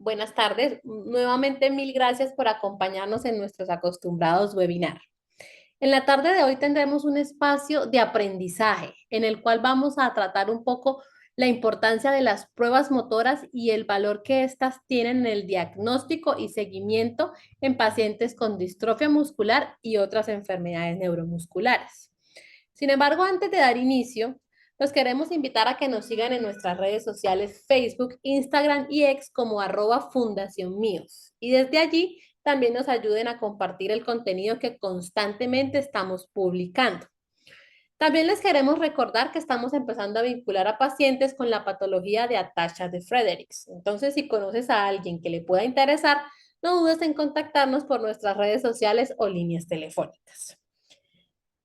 Buenas tardes. Nuevamente, mil gracias por acompañarnos en nuestros acostumbrados webinar. En la tarde de hoy tendremos un espacio de aprendizaje en el cual vamos a tratar un poco la importancia de las pruebas motoras y el valor que éstas tienen en el diagnóstico y seguimiento en pacientes con distrofia muscular y otras enfermedades neuromusculares. Sin embargo, antes de dar inicio, los queremos invitar a que nos sigan en nuestras redes sociales Facebook, Instagram y X como @Fundación Míos. Y desde allí también nos ayuden a compartir el contenido que constantemente estamos publicando. También les queremos recordar que estamos empezando a vincular a pacientes con la patología de Ataxia de Friedrichs. Entonces, si conoces a alguien que le pueda interesar, no dudes en contactarnos por nuestras redes sociales o líneas telefónicas.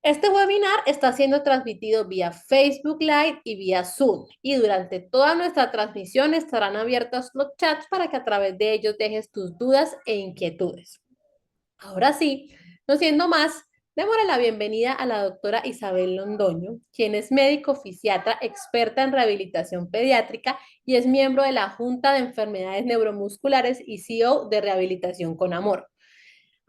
Este webinar está siendo transmitido vía Facebook Live y vía Zoom y durante toda nuestra transmisión estarán abiertos los chats para que a través de ellos dejes tus dudas e inquietudes. Ahora sí, no siendo más, démosle la bienvenida a la doctora Isabel Londoño, quien es médico fisiatra experta en rehabilitación pediátrica y es miembro de la Junta de Enfermedades Neuromusculares y CEO de Rehabilitación con Amor.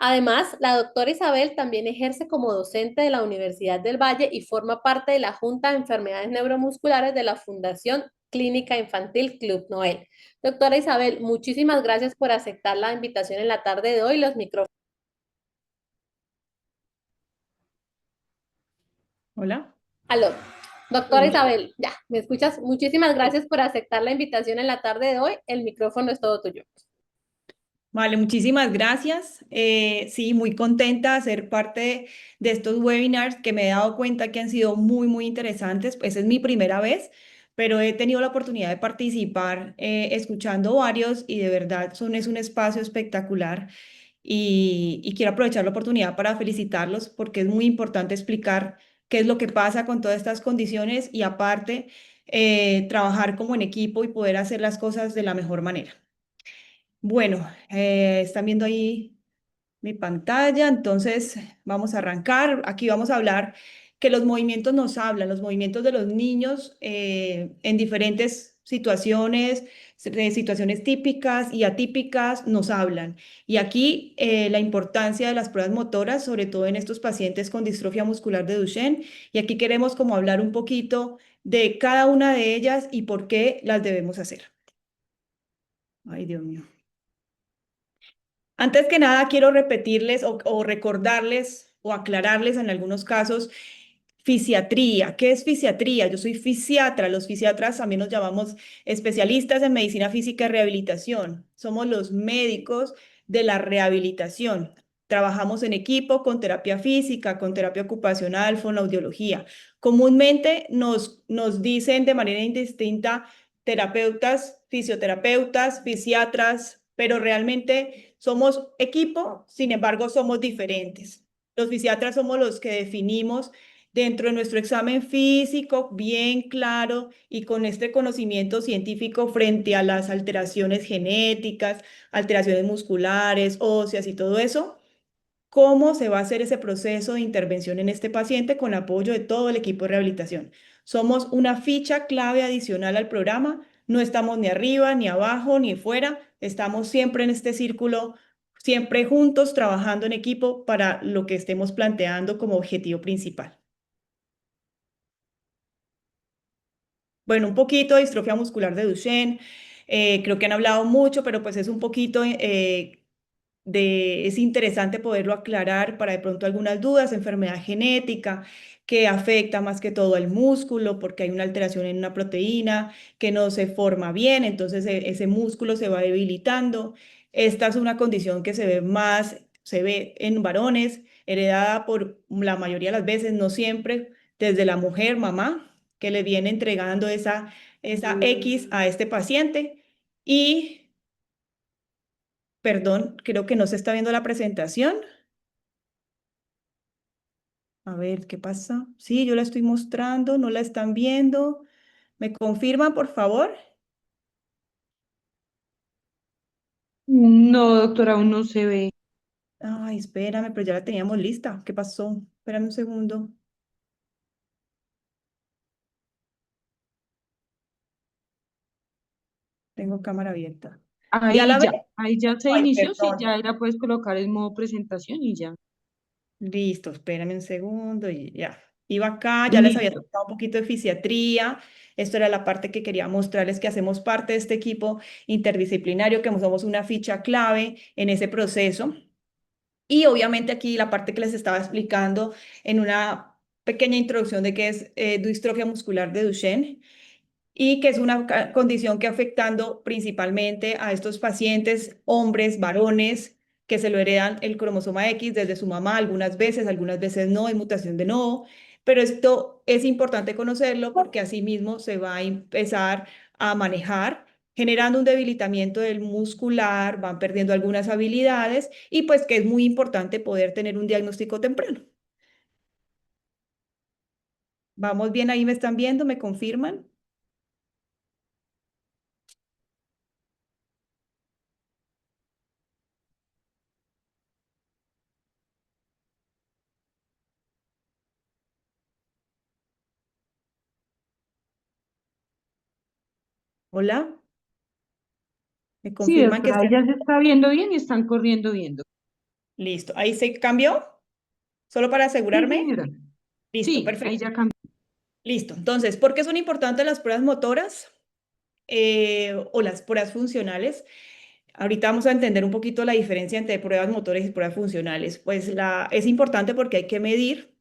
Además, la doctora Isabel también ejerce como docente de la Universidad del Valle y forma parte de la Junta de Enfermedades Neuromusculares de la Fundación Clínica Infantil Club Noel. Doctora Isabel, muchísimas gracias por aceptar la invitación en la tarde de hoy. Los micrófonos. Hola. Aló. Doctora Sí. Isabel, ya, ¿me escuchas? Muchísimas gracias por aceptar la invitación en la tarde de hoy. El micrófono es todo tuyo. Vale, muchísimas gracias. Sí, muy contenta de ser parte de estos webinars que me he dado cuenta que han sido muy interesantes. Pues es mi primera vez, pero he tenido la oportunidad de participar escuchando varios y de verdad es un espacio espectacular y quiero aprovechar la oportunidad para felicitarlos porque es muy importante explicar qué es lo que pasa con todas estas condiciones y aparte trabajar como en equipo y poder hacer las cosas de la mejor manera. Bueno, están viendo ahí mi pantalla, entonces vamos a arrancar. Aquí vamos a hablar que los movimientos nos hablan, los movimientos de los niños en diferentes situaciones, situaciones típicas y atípicas nos hablan. Y aquí la importancia de las pruebas motoras, sobre todo en estos pacientes con distrofia muscular de Duchenne. Y aquí queremos como hablar un poquito de cada una de ellas y por qué las debemos hacer. Ay, Dios mío. Antes que nada, quiero repetirles o recordarles o aclararles en algunos casos fisiatría. ¿Qué es fisiatría? Yo soy fisiatra. Los fisiatras también nos llamamos especialistas en medicina física y rehabilitación. Somos los médicos de la rehabilitación. Trabajamos en equipo con terapia física, con terapia ocupacional, fonoaudiología. Comúnmente nos dicen de manera indistinta terapeutas, fisioterapeutas, fisiatras, pero realmente somos equipo, sin embargo, somos diferentes. Los fisiatras somos los que definimos dentro de nuestro examen físico, bien claro y con este conocimiento científico frente a las alteraciones genéticas, alteraciones musculares, óseas y todo eso, cómo se va a hacer ese proceso de intervención en este paciente con apoyo de todo el equipo de rehabilitación. Somos una ficha clave adicional al programa, no estamos ni arriba, ni abajo, ni fuera, estamos siempre en este círculo, siempre juntos, trabajando en equipo para lo que estemos planteando como objetivo principal. Bueno, un poquito de distrofia muscular de Duchenne, creo que han hablado mucho, pero pues es un poquito es interesante poderlo aclarar para de pronto algunas dudas, enfermedad genética que afecta más que todo al músculo porque hay una alteración en una proteína que no se forma bien, entonces ese músculo se va debilitando. Esta es una condición que se ve en varones, heredada por la mayoría de las veces, no siempre, desde la mujer, mamá, que le viene entregando esa X a este paciente. Y perdón, creo que no se está viendo la presentación. A ver, ¿qué pasa? Sí, yo la estoy mostrando, no la están viendo. ¿Me confirman, por favor? No, doctora, aún no se ve. Ay, espérame, pero ya la teníamos lista. ¿Qué pasó? Espérame un segundo. Tengo cámara abierta. ¿Ya la ves? Ahí ya se Ay, inició, sí, perdón. ya ahí la puedes colocar en modo presentación y ya. Listo, espérame un segundo y ya. Iba acá, ya les había Listo. contado un poquito de fisiatría. Esto era la parte que quería mostrarles que hacemos parte de este equipo interdisciplinario, que somos una ficha clave en ese proceso. Y obviamente aquí la parte que les estaba explicando en una pequeña introducción de qué es distrofia muscular de Duchenne y que es una condición que afectando principalmente a estos pacientes, hombres, varones, que se lo heredan el cromosoma X desde su mamá, algunas veces no, hay mutación de no, pero esto es importante conocerlo porque asimismo se va a empezar a manejar generando un debilitamiento del muscular, van perdiendo algunas habilidades y pues que es muy importante poder tener un diagnóstico temprano. ¿Vamos bien ahí? ¿Me están viendo? ¿Me confirman? ¿Hola? ¿Me Sí, confirman que doctora, ahí estén? ya se está viendo bien y están corriendo viendo. Listo. ¿Ahí se cambió? Solo para Sí, asegurarme. señora. Listo, Sí, ahí perfecto. ya cambió. Listo. Entonces, ¿por qué son importantes las pruebas motoras o las pruebas funcionales? Ahorita vamos a entender un poquito la diferencia entre pruebas motoras y pruebas funcionales. Pues es importante porque hay que medir.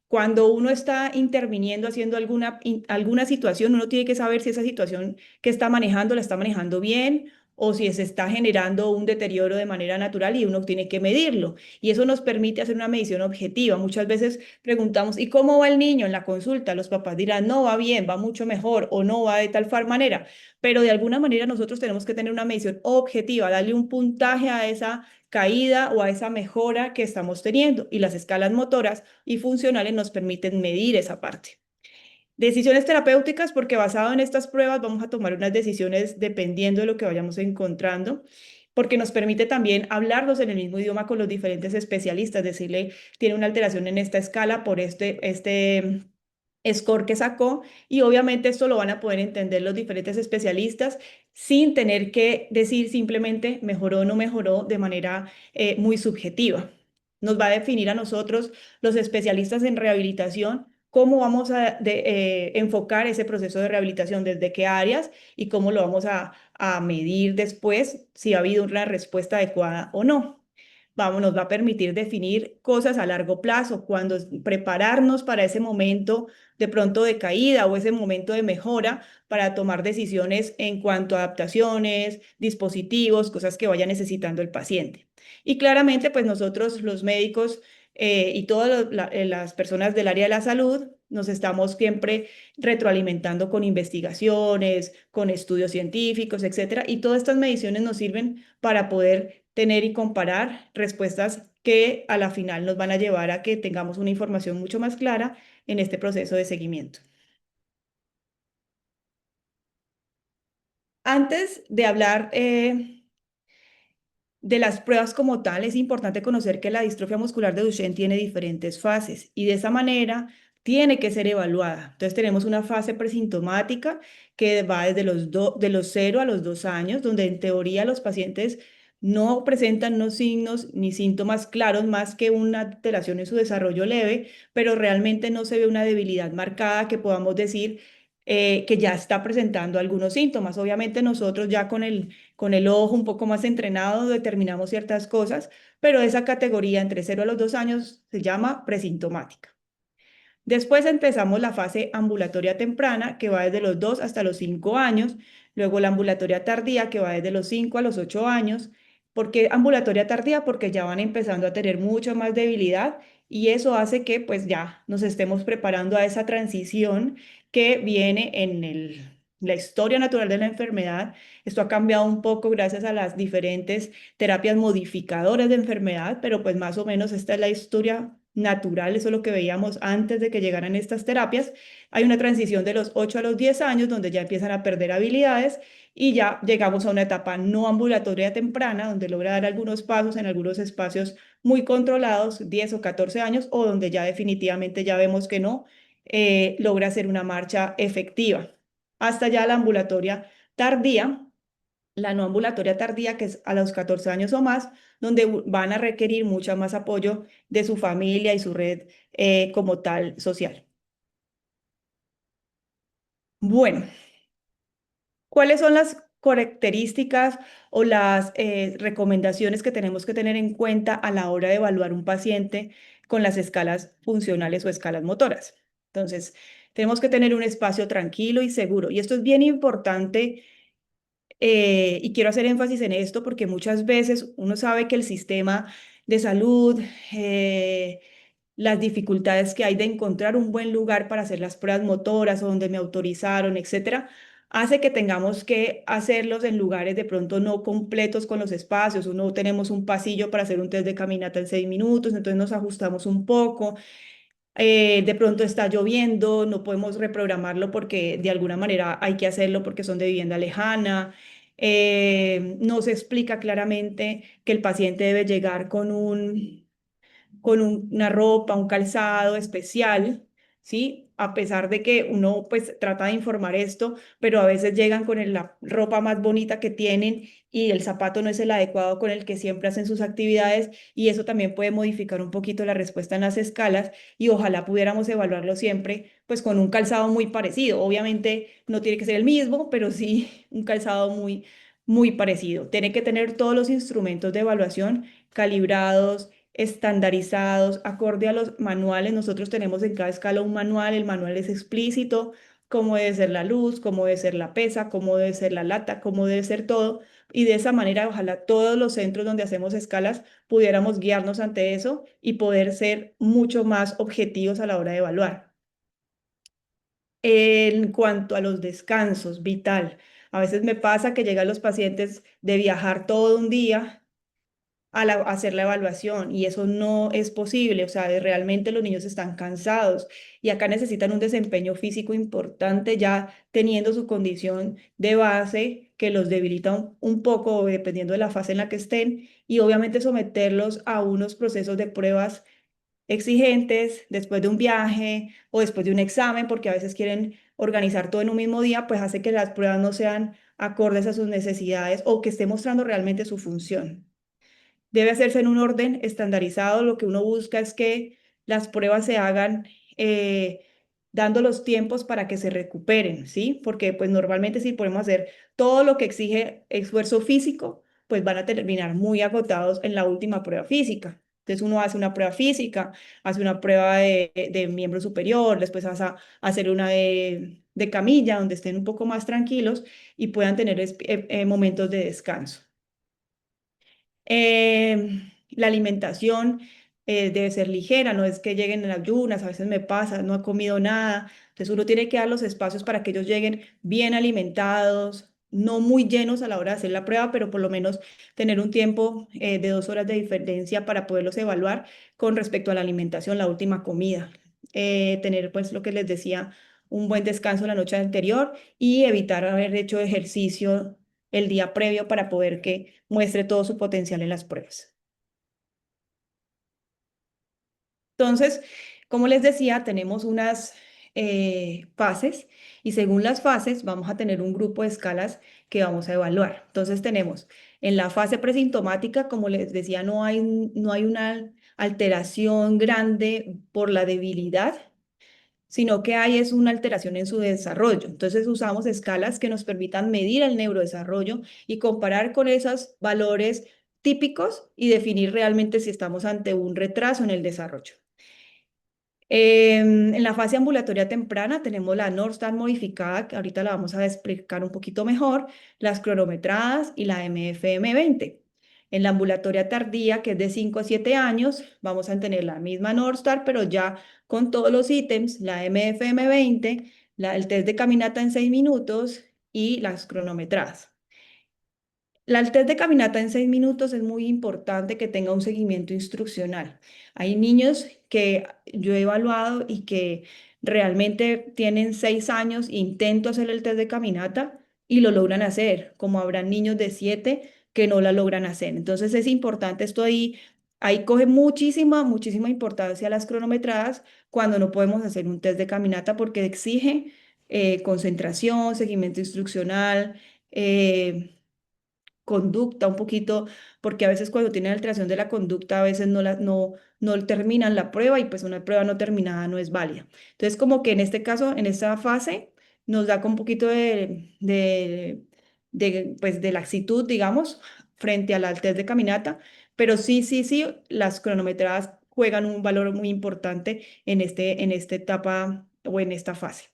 Cuando uno está interviniendo, haciendo alguna situación, uno tiene que saber si esa situación que está manejando la está manejando bien o si se está generando un deterioro de manera natural y uno tiene que medirlo. Y eso nos permite hacer una medición objetiva. Muchas veces preguntamos, ¿y cómo va el niño en la consulta? Los papás dirán, no, va bien, va mucho mejor o no va de manera. Pero de alguna manera nosotros tenemos que tener una medición objetiva, darle un puntaje a esa caída o a esa mejora que estamos teniendo. Y las escalas motoras y funcionales nos permiten medir esa parte. Decisiones terapéuticas, porque basado en estas pruebas vamos a tomar unas decisiones dependiendo de lo que vayamos encontrando, porque nos permite también hablarlos en el mismo idioma con los diferentes especialistas, decirle, tiene una alteración en esta escala por este score que sacó y obviamente esto lo van a poder entender los diferentes especialistas sin tener que decir simplemente mejoró o no mejoró de manera muy subjetiva. Nos va a definir a nosotros, los especialistas en rehabilitación, cómo vamos a enfocar ese proceso de rehabilitación, desde qué áreas y cómo lo vamos a medir después, si ha habido una respuesta adecuada o no. Vamos, nos va a permitir definir cosas a largo plazo, cuando prepararnos para ese momento de pronto de caída o ese momento de mejora para tomar decisiones en cuanto a adaptaciones, dispositivos, cosas que vaya necesitando el paciente. Y claramente, pues nosotros los médicos y todas las personas del área de la salud nos estamos siempre retroalimentando con investigaciones, con estudios científicos, etcétera, y todas estas mediciones nos sirven para poder tener y comparar respuestas que a la final nos van a llevar a que tengamos una información mucho más clara en este proceso de seguimiento. Antes de hablar de las pruebas como tal, es importante conocer que la distrofia muscular de Duchenne tiene diferentes fases y de esa manera tiene que ser evaluada. Entonces tenemos una fase presintomática que va desde de los 0 a los 2 años, donde en teoría los pacientes no presentan no signos ni síntomas claros más que una alteración en su desarrollo leve, pero realmente no se ve una debilidad marcada que podamos decir que ya está presentando algunos síntomas. Obviamente nosotros ya con el ojo un poco más entrenado determinamos ciertas cosas, pero esa categoría entre 0 a los 2 años se llama presintomática. Después empezamos la fase ambulatoria temprana, que va desde los 2 hasta los 5 años, luego la ambulatoria tardía, que va desde los 5 a los 8 años. ¿Por qué ambulatoria tardía? Porque ya van empezando a tener mucha más debilidad y eso hace que pues ya nos estemos preparando a esa transición que viene en la historia natural de la enfermedad. Esto ha cambiado un poco gracias a las diferentes terapias modificadoras de enfermedad, pero pues más o menos esta es la historia natural, eso es lo que veíamos antes de que llegaran estas terapias. Hay una transición de los 8 a los 10 años donde ya empiezan a perder habilidades y ya llegamos a una etapa no ambulatoria temprana donde logra dar algunos pasos en algunos espacios muy controlados, 10 o 14 años, o donde ya definitivamente ya vemos que no logra hacer una marcha efectiva. Hasta ya la ambulatoria tardía, la no ambulatoria tardía, que es a los 14 años o más, donde van a requerir mucha más apoyo de su familia y su red como tal social. Bueno, ¿cuáles son las características o las recomendaciones que tenemos que tener en cuenta a la hora de evaluar un paciente con las escalas funcionales o escalas motoras? Entonces, tenemos que tener un espacio tranquilo y seguro. Y esto es bien importante y quiero hacer énfasis en esto porque muchas veces uno sabe que el sistema de salud, las dificultades que hay de encontrar un buen lugar para hacer las pruebas motoras o donde me autorizaron, etcétera, hace que tengamos que hacerlos en lugares de pronto no completos con los espacios. Uno tenemos un pasillo para hacer un test de caminata en 6 minutos, entonces nos ajustamos un poco. De pronto está lloviendo, no podemos reprogramarlo porque de alguna manera hay que hacerlo porque son de vivienda lejana. No se explica claramente que el paciente debe llegar una ropa, un calzado especial, ¿sí? A pesar de que uno pues trata de informar esto, pero a veces llegan con la ropa más bonita que tienen y el zapato no es el adecuado con el que siempre hacen sus actividades y eso también puede modificar un poquito la respuesta en las escalas y ojalá pudiéramos evaluarlo siempre pues con un calzado muy parecido. Obviamente no tiene que ser el mismo, pero sí un calzado muy parecido. Tiene que tener todos los instrumentos de evaluación calibrados, estandarizados, acorde a los manuales. Nosotros tenemos en cada escala un manual, el manual es explícito, cómo debe ser la luz, cómo debe ser la pesa, cómo debe ser la lata, cómo debe ser todo. Y de esa manera, ojalá todos los centros donde hacemos escalas pudiéramos guiarnos ante eso y poder ser mucho más objetivos a la hora de evaluar. En cuanto a los descansos, vital. A veces me pasa que llegan los pacientes de viajar todo un día a hacer la evaluación y eso no es posible, o sea, realmente los niños están cansados y acá necesitan un desempeño físico importante ya teniendo su condición de base que los debilita un poco dependiendo de la fase en la que estén y obviamente someterlos a unos procesos de pruebas exigentes después de un viaje o después de un examen porque a veces quieren organizar todo en un mismo día, pues hace que las pruebas no sean acordes a sus necesidades o que esté mostrando realmente su función. Debe hacerse en un orden estandarizado. Lo que uno busca es que las pruebas se hagan eh, dando los tiempos para que se recuperen, ¿sí? Porque pues normalmente si podemos hacer todo lo que exige esfuerzo físico, pues van a terminar muy agotados en la última prueba física. Entonces uno hace una prueba física, hace una prueba de miembro superior, después vas a hacer una de camilla donde estén un poco más tranquilos y puedan tener momentos de descanso. La alimentación debe ser ligera, no es que lleguen en ayunas, a veces me pasa, no ha comido nada. Entonces uno tiene que dar los espacios para que ellos lleguen bien alimentados, no muy llenos a la hora de hacer la prueba, pero por lo menos tener un tiempo de 2 horas de diferencia para poderlos evaluar con respecto a la alimentación, la última comida. Tener pues lo que les decía, un buen descanso la noche anterior y evitar haber hecho ejercicio el día previo para poder que muestre todo su potencial en las pruebas. Entonces, como les decía, tenemos unas fases y según las fases vamos a tener un grupo de escalas que vamos a evaluar. Entonces tenemos en la fase presintomática, como les decía, no hay una alteración grande por la debilidad, sino que hay es una alteración en su desarrollo. Entonces usamos escalas que nos permitan medir el neurodesarrollo y comparar con esos valores típicos y definir realmente si estamos ante un retraso en el desarrollo. En la fase ambulatoria temprana tenemos la North Star modificada, que ahorita la vamos a explicar un poquito mejor, las cronometradas y la MFM20. En la ambulatoria tardía, que es de 5 a 7 años, vamos a tener la misma North Star, pero ya con todos los ítems, la MFM20, el test de caminata en 6 minutos y las cronometradas. El test de caminata en 6 minutos es muy importante que tenga un seguimiento instruccional. Hay niños que yo he evaluado y que realmente tienen 6 años, intento hacer el test de caminata y lo logran hacer, como habrá niños de 7 que no la logran hacer. Entonces es importante esto ahí coge muchísima importancia las cronometradas cuando no podemos hacer un test de caminata porque exige concentración, seguimiento instruccional. conducta un poquito, porque a veces cuando tienen alteración de la conducta, a veces no terminan la prueba y pues una prueba no terminada no es válida. Entonces, como que en este caso, en esta fase, nos da con un poquito pues, de laxitud, digamos, frente a la test de caminata, pero sí, las cronometradas juegan un valor muy importante en esta etapa o en esta fase.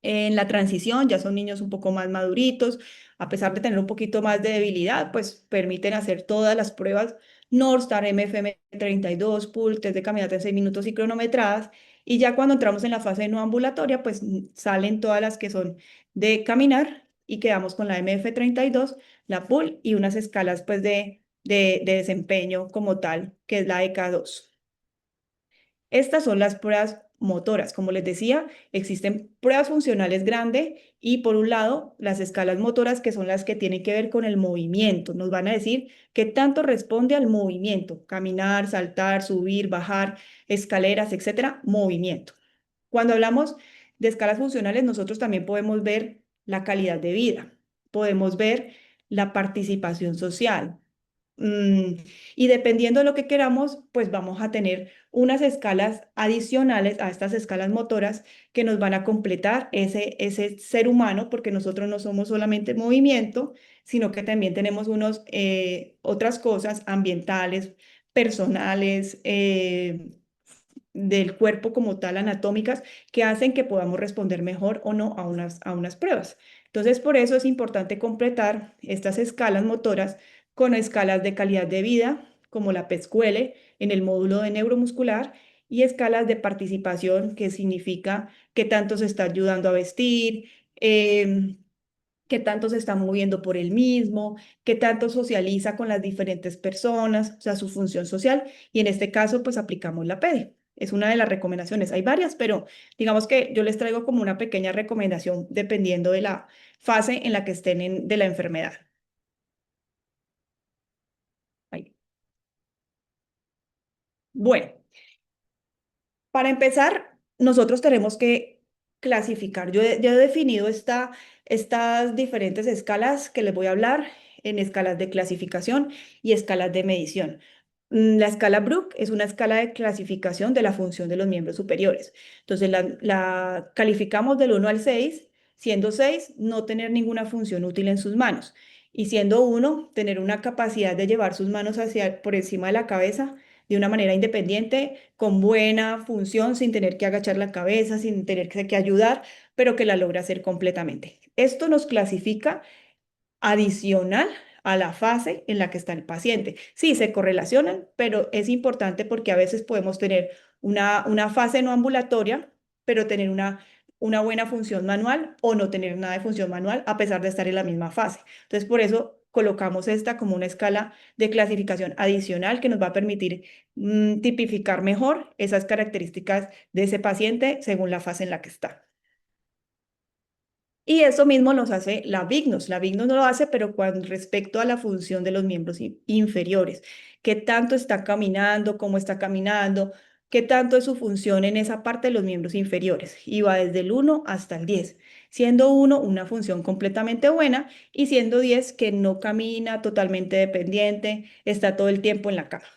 En la transición ya son niños un poco más maduritos, a pesar de tener un poquito más de debilidad, pues permiten hacer todas las pruebas North Star, MFM 32, PUL, test de caminata en 6 minutos y cronometradas. Y ya cuando entramos en la fase no ambulatoria, pues salen todas las que son de caminar y quedamos con la MF 32, la PUL y unas escalas pues de desempeño como tal, que es la EK2. Estas son las pruebas motoras. Como les decía, existen pruebas funcionales grandes y por un lado las escalas motoras que son las que tienen que ver con el movimiento. Nos van a decir qué tanto responde al movimiento, caminar, saltar, subir, bajar, escaleras, etcétera, movimiento. Cuando hablamos de escalas funcionales, nosotros también podemos ver la calidad de vida, podemos ver la participación social, Mm, y dependiendo de lo que queramos, pues vamos a tener unas escalas adicionales a estas escalas motoras que nos van a completar ese ser humano, porque nosotros no somos solamente movimiento, sino que también tenemos otras cosas ambientales, personales, del cuerpo como tal, anatómicas, que hacen que podamos responder mejor o no a unas pruebas. Entonces, por eso es importante completar estas escalas motoras con escalas de calidad de vida, como la PESCUELE en el módulo de neuromuscular, y escalas de participación, que significa qué tanto se está ayudando a vestir, qué tanto se está moviendo por él mismo, qué tanto socializa con las diferentes personas, o sea, su función social, y en este caso, pues aplicamos la PEDI. Es una de las recomendaciones. Hay varias, pero digamos que yo les traigo como una pequeña recomendación dependiendo de la fase en la que estén de la enfermedad. Ahí. Bueno, para empezar, nosotros tenemos que clasificar. Ya he definido estas diferentes escalas que les voy a hablar en escalas de clasificación y escalas de medición. La escala Brook es una escala de clasificación de la función de los miembros superiores. Entonces, la calificamos del 1 al 6, siendo 6 no tener ninguna función útil en sus manos y siendo 1 tener una capacidad de llevar sus manos hacia por encima de la cabeza de una manera independiente, con buena función, sin tener que agachar la cabeza, sin tener que ayudar, pero que la logra hacer completamente. Esto nos clasifica adicional a la fase en la que está el paciente. Sí, se correlacionan, pero es importante porque a veces podemos tener una fase no ambulatoria, pero tener una buena función manual o no tener nada de función manual a pesar de estar en la misma fase. Entonces, por eso colocamos esta como una escala de clasificación adicional que nos va a permitir tipificar mejor esas características de ese paciente según la fase en la que está. Y eso mismo nos hace la Vignos. La Vignos no lo hace, pero con respecto a la función de los miembros inferiores, qué tanto está caminando, cómo está caminando, qué tanto es su función en esa parte de los miembros inferiores. Y va desde el 1 hasta el 10, siendo 1 una función completamente buena y siendo 10 que no camina, totalmente dependiente, está todo el tiempo en la cama.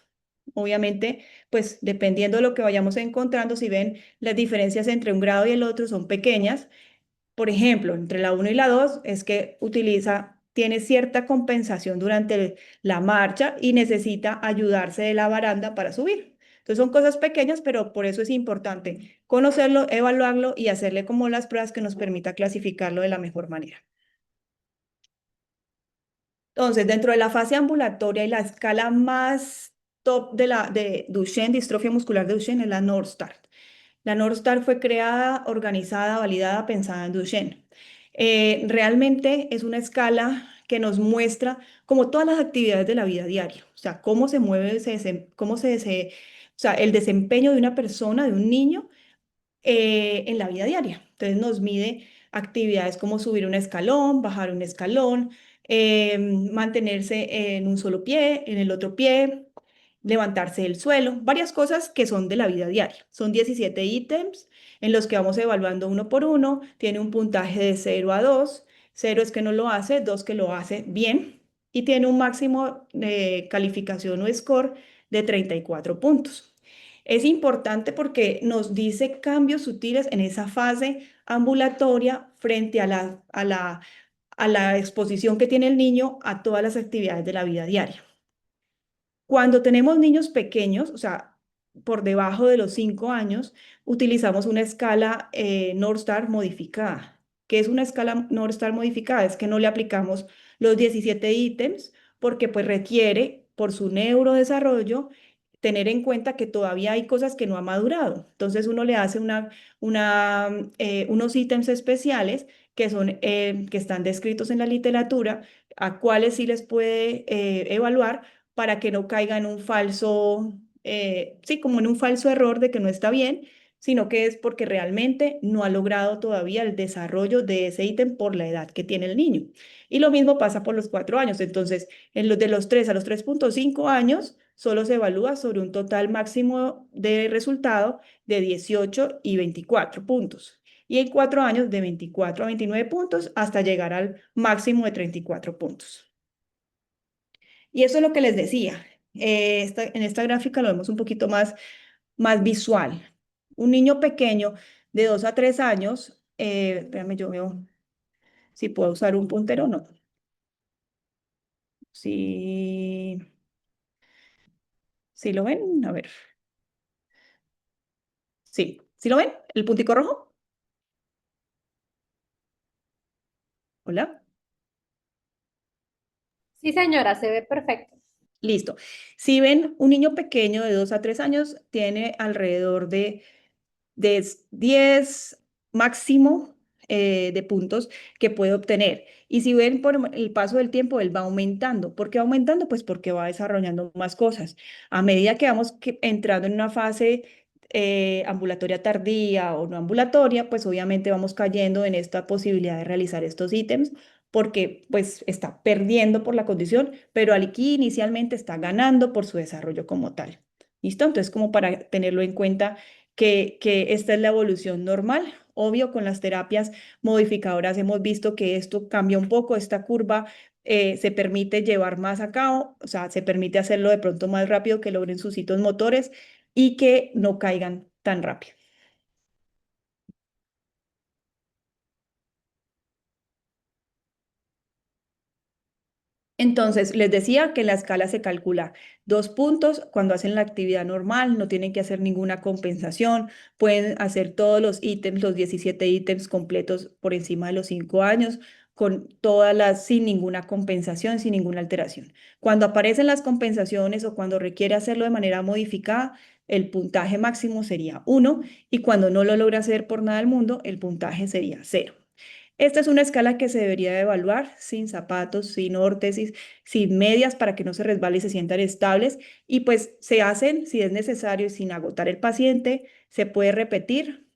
Obviamente, pues dependiendo de lo que vayamos encontrando, si ven las diferencias entre un grado y el otro son pequeñas. Por ejemplo, entre la 1 y la 2 es que tiene cierta compensación durante la marcha y necesita ayudarse de la baranda para subir. Entonces son cosas pequeñas, pero por eso es importante conocerlo, evaluarlo y hacerle como las pruebas que nos permita clasificarlo de la mejor manera. Entonces, dentro de la fase ambulatoria y la escala más top de Duchenne, distrofia muscular de Duchenne, es la North Star. La North Star fue creada, organizada, validada, pensada en Duchenne. Realmente es una escala que nos muestra como todas las actividades de la vida diaria, o sea, cómo se mueve, o sea, el desempeño de una persona, de un niño, en la vida diaria. Entonces nos mide actividades como subir un escalón, bajar un escalón, mantenerse en un solo pie, en el otro pie, levantarse del suelo, varias cosas que son de la vida diaria. Son 17 ítems en los que vamos evaluando uno por uno. Tiene un puntaje de 0 a 2. 0 es que no lo hace, 2 que lo hace bien y tiene un máximo de calificación o score de 34 puntos. Es importante porque nos dice cambios sutiles en esa fase ambulatoria frente a la exposición que tiene el niño a todas las actividades de la vida diaria. Cuando tenemos niños pequeños, o sea, por debajo de los 5 años, utilizamos una escala North Star modificada. ¿Qué es una escala North Star modificada? Es que no le aplicamos los 17 ítems porque pues requiere por su neurodesarrollo tener en cuenta que todavía hay cosas que no ha madurado. Entonces uno le hace unos ítems especiales que son, que están descritos en la literatura, a cuáles sí les puede evaluar para que no caiga en un falso, sí, como en un falso error de que no está bien, sino que es porque realmente no ha logrado todavía el desarrollo de ese ítem por la edad que tiene el niño. Y lo mismo pasa por los 4 años. Entonces, en los de los 3 a los 3,5 años, solo se evalúa sobre un total máximo de resultado de 18 y 24 puntos. Y en 4 años de 24 a 29 puntos hasta llegar al máximo de 34 puntos. Y eso es lo que les decía. En esta gráfica lo vemos un poquito más visual. Un niño pequeño de 2 a 3 años, espérame, yo veo si puedo usar un puntero o no. Si, si lo ven, a ver. Sí, ¿sí lo ven? ¿El puntico rojo? Hola. Sí, señora, se ve perfecto. Listo. Si ven, un niño pequeño de 2 a 3 años tiene alrededor de 10 máximo de puntos que puede obtener. Y si ven por el paso del tiempo, él va aumentando. ¿Por qué va aumentando? Pues porque va desarrollando más cosas. A medida que vamos entrando en una fase ambulatoria tardía o no ambulatoria, pues obviamente vamos cayendo en esta posibilidad de realizar estos ítems porque pues está perdiendo por la condición, pero aquí inicialmente está ganando por su desarrollo como tal. ¿Listo? Entonces, como para tenerlo en cuenta que esta es la evolución normal. Obvio, con las terapias modificadoras hemos visto que esto cambia un poco, esta curva se permite llevar más a cabo, o sea, se permite hacerlo de pronto más rápido, que logren sus hitos motores y que no caigan tan rápido. Entonces, les decía que la escala se calcula 2 puntos cuando hacen la actividad normal, no tienen que hacer ninguna compensación, pueden hacer todos los ítems, los 17 ítems completos por encima de los 5 años, con sin ninguna compensación, sin ninguna alteración. Cuando aparecen las compensaciones o cuando requiere hacerlo de manera modificada, el puntaje máximo sería 1 y cuando no lo logra hacer por nada del mundo, el puntaje sería 0. Esta es una escala que se debería de evaluar sin zapatos, sin órtesis, sin medias para que no se resbale y se sientan estables. Y pues se hacen, si es necesario, sin agotar el paciente, se puede repetir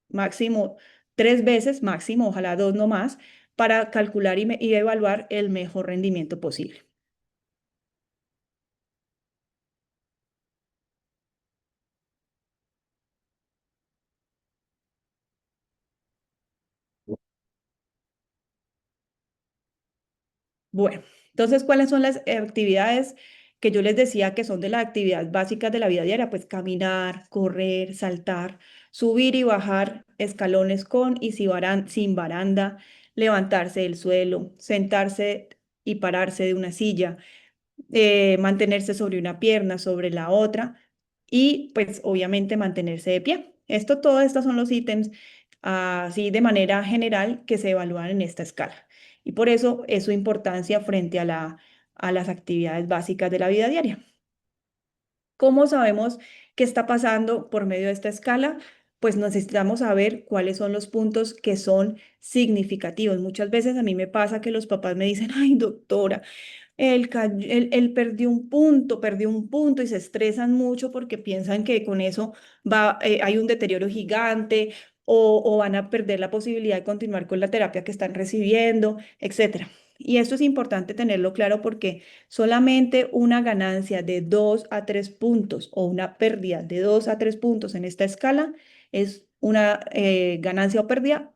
máximo 3 veces, máximo, ojalá 2 no más, para calcular y evaluar el mejor rendimiento posible. Bueno, entonces, ¿cuáles son las actividades que yo les decía que son de las actividades básicas de la vida diaria? Pues caminar, correr, saltar, subir y bajar escalones con y sin baranda, levantarse del suelo, sentarse y pararse de una silla, mantenerse sobre una pierna, sobre la otra y pues obviamente mantenerse de pie. Todos estos son los ítems así de manera general que se evalúan en esta escala. Y por eso es su importancia frente a las actividades básicas de la vida diaria. ¿Cómo sabemos qué está pasando por medio de esta escala? Pues necesitamos saber cuáles son los puntos que son significativos. Muchas veces a mí me pasa que los papás me dicen, ay, doctora, él perdió un punto y se estresan mucho porque piensan que con eso hay un deterioro gigante o van a perder la posibilidad de continuar con la terapia que están recibiendo, etcétera. Y esto es importante tenerlo claro porque solamente una ganancia de 2 a 3 puntos o una pérdida de 2 a 3 puntos en esta escala es una ganancia o pérdida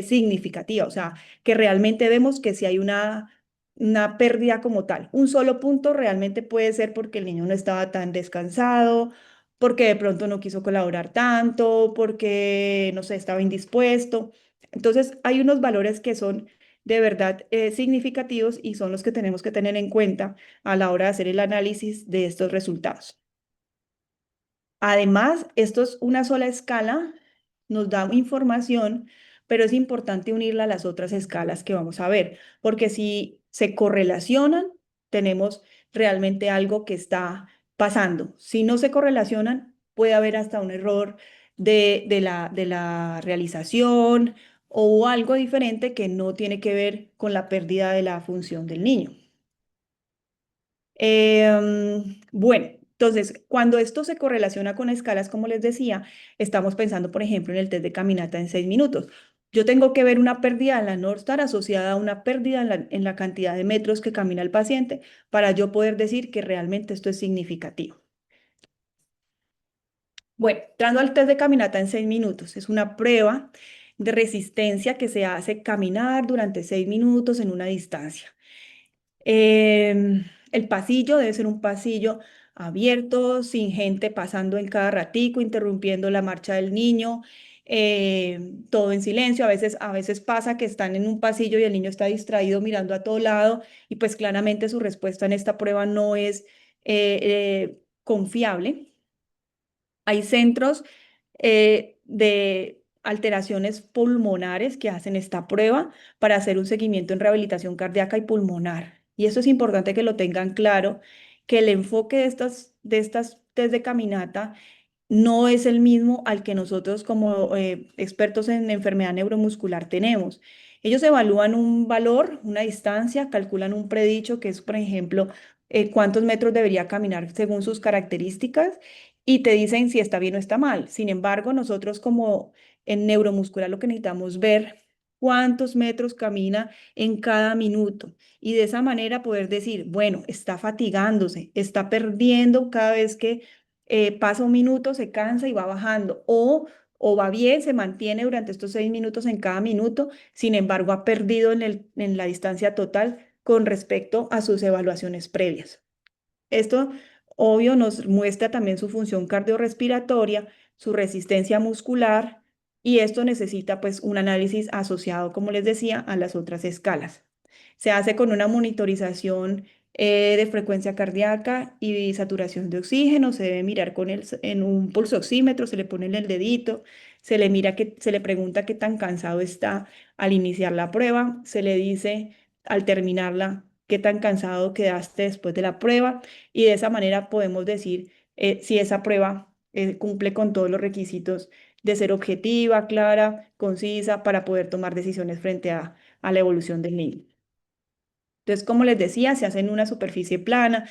significativa, o sea, que realmente vemos que si hay una una pérdida como tal. Un solo punto realmente puede ser porque el niño no estaba tan descansado, porque de pronto no quiso colaborar tanto, porque, no sé, estaba indispuesto. Entonces, hay unos valores que son de verdad significativos y son los que tenemos que tener en cuenta a la hora de hacer el análisis de estos resultados. Además, esto es una sola escala, nos da información, pero es importante unirla a las otras escalas que vamos a ver, porque si se correlacionan, tenemos realmente algo que está pasando. Si no se correlacionan, puede haber hasta un error de la realización o algo diferente que no tiene que ver con la pérdida de la función del niño. Bueno, entonces, cuando esto se correlaciona con escalas, como les decía, estamos pensando, por ejemplo, en el test de caminata en 6 minutos. Yo tengo que ver una pérdida en la North Star asociada a una pérdida en la cantidad de metros que camina el paciente para yo poder decir que realmente esto es significativo. Bueno, entrando al test de caminata en 6 minutos, es una prueba de resistencia que se hace caminar durante 6 minutos en una distancia. El pasillo debe ser un pasillo abierto, sin gente pasando en cada ratico, interrumpiendo la marcha del niño, todo en silencio. A veces pasa que están en un pasillo y el niño está distraído mirando a todo lado y pues claramente su respuesta en esta prueba no es confiable. Hay centros de alteraciones pulmonares que hacen esta prueba para hacer un seguimiento en rehabilitación cardíaca y pulmonar. Y eso es importante que lo tengan claro, que el enfoque de estas test de caminata no es el mismo al que nosotros como expertos en enfermedad neuromuscular tenemos. Ellos evalúan un valor, una distancia, calculan un predicho, que es, por ejemplo, cuántos metros debería caminar según sus características y te dicen si está bien o está mal. Sin embargo, nosotros como en neuromuscular lo que necesitamos ver cuántos metros camina en cada minuto y de esa manera poder decir, bueno, está fatigándose, está perdiendo cada vez que pasa un minuto, se cansa y va bajando, o va bien, se mantiene durante estos 6 minutos en cada minuto, sin embargo ha perdido en la distancia total con respecto a sus evaluaciones previas. Esto, obvio, nos muestra también su función cardiorrespiratoria, su resistencia muscular, y esto necesita pues un análisis asociado, como les decía, a las otras escalas. Se hace con una monitorización de frecuencia cardíaca y saturación de oxígeno. Se debe mirar en un pulsoxímetro, se le pone en el dedito, se le pregunta qué tan cansado está al iniciar la prueba, se le dice al terminarla qué tan cansado quedaste después de la prueba y de esa manera podemos decir si esa prueba cumple con todos los requisitos de ser objetiva, clara, concisa para poder tomar decisiones frente a la evolución del niño. Entonces, como les decía, se hace en una superficie plana,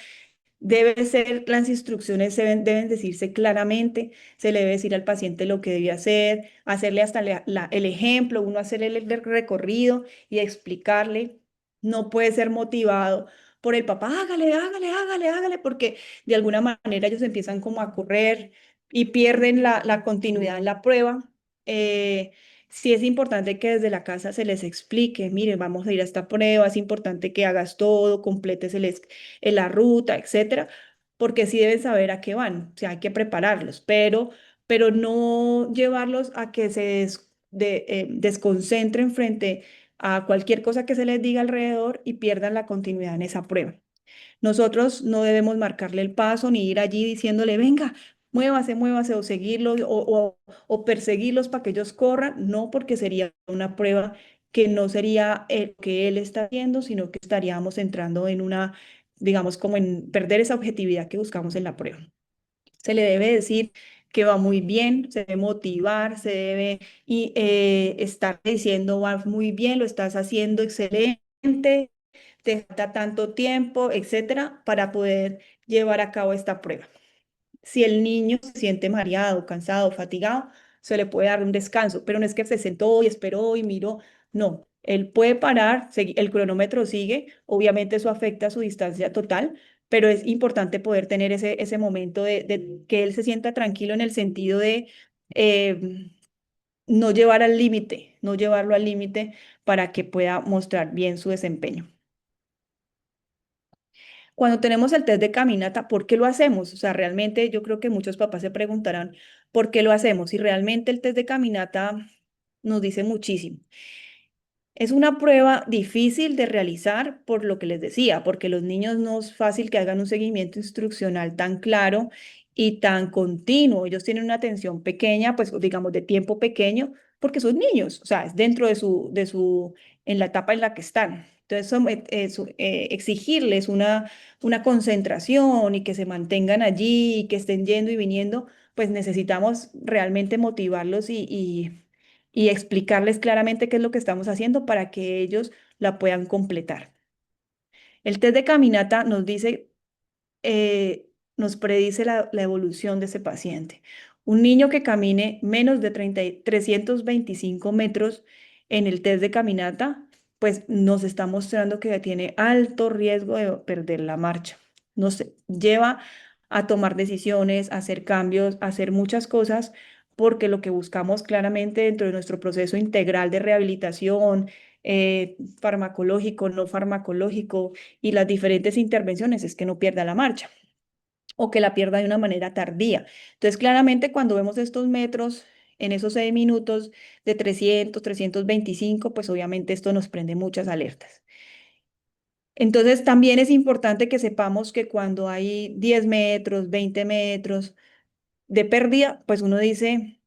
las instrucciones deben decirse claramente, se le debe decir al paciente lo que debe hacer, hacerle hasta el ejemplo, uno hacerle el recorrido y explicarle. No puede ser motivado por el papá, hágale, hágale, hágale, hágale, porque de alguna manera ellos empiezan como a correr y pierden la continuidad en la prueba. Sí es importante que desde la casa se les explique, miren, vamos a ir a esta prueba, es importante que hagas todo, completes en la ruta, etcétera, porque sí deben saber a qué van, o sea, hay que prepararlos, pero no llevarlos a que se desconcentren frente a cualquier cosa que se les diga alrededor y pierdan la continuidad en esa prueba. Nosotros no debemos marcarle el paso ni ir allí diciéndole, venga, muévase, muévase, o seguirlos o perseguirlos para que ellos corran, no porque sería una prueba que no sería el que él está haciendo, sino que estaríamos entrando en una, digamos, como en perder esa objetividad que buscamos en la prueba. Se le debe decir que va muy bien, se debe motivar, se debe estar diciendo, va muy bien, lo estás haciendo excelente, te falta tanto tiempo, etcétera, para poder llevar a cabo esta prueba. Si el niño se siente mareado, cansado, fatigado, se le puede dar un descanso, pero no es que se sentó y esperó y miró, no, él puede parar, el cronómetro sigue, obviamente eso afecta su distancia total, pero es importante poder tener ese momento de que él se sienta tranquilo en el sentido de no llevar al límite, no llevarlo al límite para que pueda mostrar bien su desempeño. Cuando tenemos el test de caminata, ¿por qué lo hacemos? O sea, realmente yo creo que muchos papás se preguntarán, ¿por qué lo hacemos? Y realmente el test de caminata nos dice muchísimo. Es una prueba difícil de realizar por lo que les decía, porque los niños no es fácil que hagan un seguimiento instruccional tan claro y tan continuo. Ellos tienen una atención pequeña, pues digamos de tiempo pequeño, porque son niños, o sea, es dentro en la etapa en la que están. Entonces, exigirles una concentración y que se mantengan allí y que estén yendo y viniendo, pues necesitamos realmente motivarlos y explicarles claramente qué es lo que estamos haciendo para que ellos la puedan completar. El test de caminata nos dice, nos predice la evolución de ese paciente. Un niño que camine menos de 325 metros en el test de caminata, pues nos está mostrando que tiene alto riesgo de perder la marcha. Nos lleva a tomar decisiones, a hacer cambios, a hacer muchas cosas, porque lo que buscamos claramente dentro de nuestro proceso integral de rehabilitación, farmacológico, no farmacológico y las diferentes intervenciones es que no pierda la marcha o que la pierda de una manera tardía. Entonces, claramente cuando vemos estos metros en esos 6 minutos de 325, pues obviamente esto nos prende muchas alertas. Entonces, también es importante que sepamos que cuando hay 10 metros, 20 metros de pérdida, pues uno dice,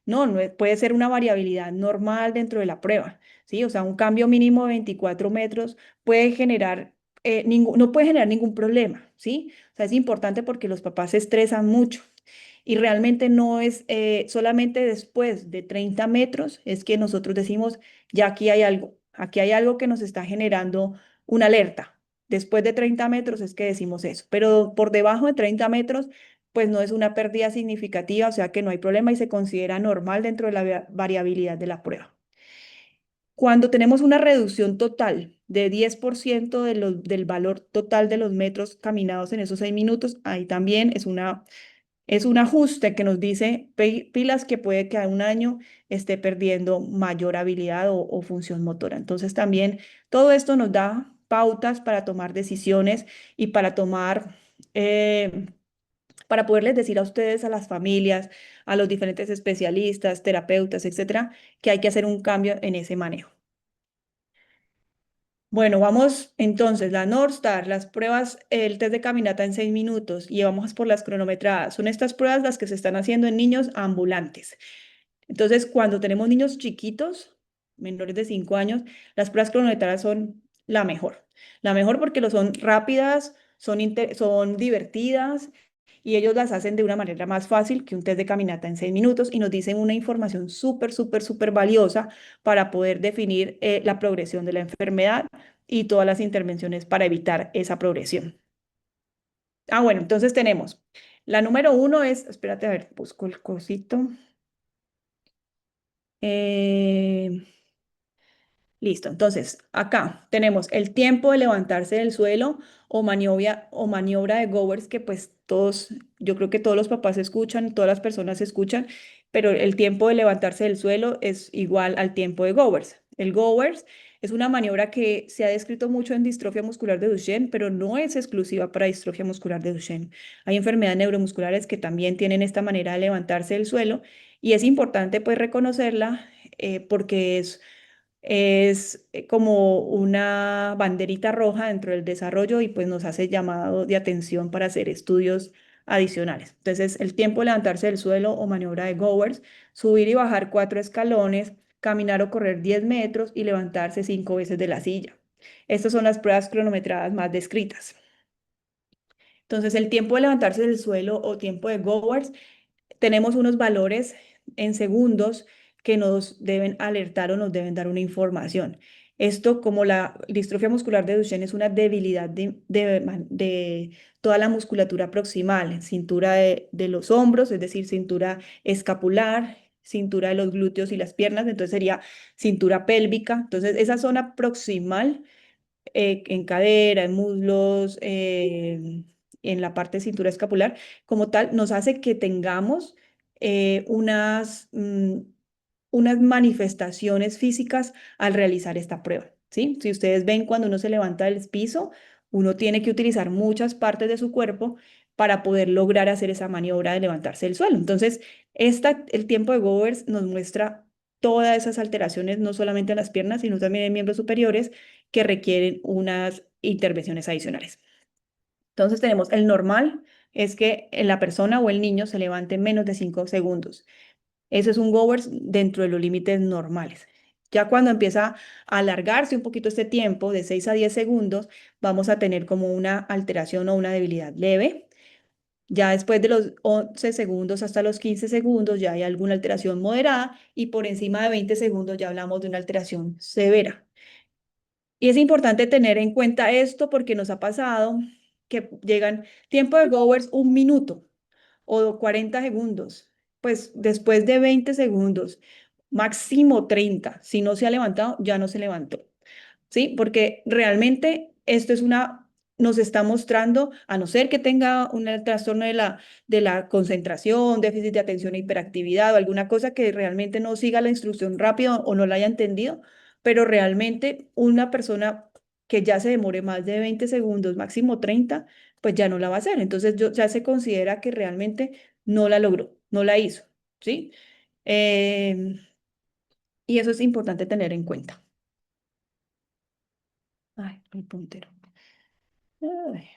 no, puede ser una variabilidad normal dentro de la prueba, ¿sí? O sea, un cambio mínimo de 24 metros puede generar, no puede generar ningún problema, ¿sí? O sea, es importante porque los papás se estresan mucho y realmente no es solamente después de 30 metros es que nosotros decimos, ya aquí hay algo que nos está generando una alerta. Después de 30 metros es que decimos eso, pero por debajo de 30 metros pues no es una pérdida significativa, o sea que no hay problema y se considera normal dentro de la variabilidad de la prueba. Cuando tenemos una reducción total de 10% del valor total de los metros caminados en esos 6 minutos, ahí también es un ajuste que nos dice pilas que puede que a un año esté perdiendo mayor habilidad o función motora. Entonces también todo esto nos da pautas para tomar decisiones y para tomar... para poderles decir a ustedes, a las familias, a los diferentes especialistas, terapeutas, etcétera, que hay que hacer un cambio en ese manejo. Bueno, vamos entonces, la North Star, las pruebas, el test de caminata en 6 minutos y vamos por las cronometradas. Son estas pruebas las que se están haciendo en niños ambulantes. Entonces, cuando tenemos niños chiquitos, menores de 5 años, las pruebas cronometradas son la mejor. La mejor porque lo son rápidas, son divertidas y ellos las hacen de una manera más fácil que un test de caminata en 6 minutos y nos dicen una información súper, súper, súper valiosa para poder definir la progresión de la enfermedad y todas las intervenciones para evitar esa progresión. Ah, bueno, entonces tenemos la número 1 es, espérate a ver, busco el cosito. Eh, Listo, entonces acá tenemos el tiempo de levantarse del suelo o maniobra de Gowers que pues todos, yo creo que todos los papás escuchan, todas las personas escuchan, pero el tiempo de levantarse del suelo es igual al tiempo de Gowers. El Gowers es una maniobra que se ha descrito mucho en distrofia muscular de Duchenne, pero no es exclusiva para distrofia muscular de Duchenne. Hay enfermedades neuromusculares que también tienen esta manera de levantarse del suelo y es importante pues reconocerla porque es como una banderita roja dentro del desarrollo y pues nos hace llamado de atención para hacer estudios adicionales. Entonces, el tiempo de levantarse del suelo o maniobra de Gowers, subir y bajar 4 escalones, caminar o correr 10 metros y levantarse 5 veces de la silla. Estas son las pruebas cronometradas más descritas. Entonces, el tiempo de levantarse del suelo o tiempo de Gowers tenemos unos valores en segundos que nos deben alertar o nos deben dar una información. Esto, como la distrofia muscular de Duchenne es una debilidad de toda la musculatura proximal, cintura de los hombros, es decir, cintura escapular, cintura de los glúteos y las piernas, entonces sería cintura pélvica. Entonces, esa zona proximal en cadera, en muslos, en la parte de cintura escapular, como tal, nos hace que tengamos unas manifestaciones físicas al realizar esta prueba, ¿sí? Si ustedes ven cuando uno se levanta del piso, uno tiene que utilizar muchas partes de su cuerpo para poder lograr hacer esa maniobra de levantarse del suelo. Entonces, el tiempo de Gowers nos muestra todas esas alteraciones, no solamente en las piernas, sino también en miembros superiores que requieren unas intervenciones adicionales. Entonces tenemos el normal, es que la persona o el niño se levante en menos de 5 segundos. Ese es un Gowers dentro de los límites normales. Ya cuando empieza a alargarse un poquito este tiempo, de 6 a 10 segundos, vamos a tener como una alteración o una debilidad leve. Ya después de los 11 segundos hasta los 15 segundos ya hay alguna alteración moderada y por encima de 20 segundos ya hablamos de una alteración severa. Y es importante tener en cuenta esto porque nos ha pasado que llegan tiempo de Gowers 1 minuto o 40 segundos. Pues después de 20 segundos, máximo 30, si no se ha levantado, ya no se levantó. ¿Sí? Porque realmente esto nos está mostrando, a no ser que tenga un trastorno de la concentración, déficit de atención e hiperactividad o alguna cosa que realmente no siga la instrucción rápido o no la haya entendido, pero realmente una persona que ya se demore más de 20 segundos, máximo 30, pues ya no la va a hacer. Entonces ya se considera que realmente no la logró, no la hizo, ¿sí? Em, y eso es importante tener en cuenta. Ay, el puntero. Ay.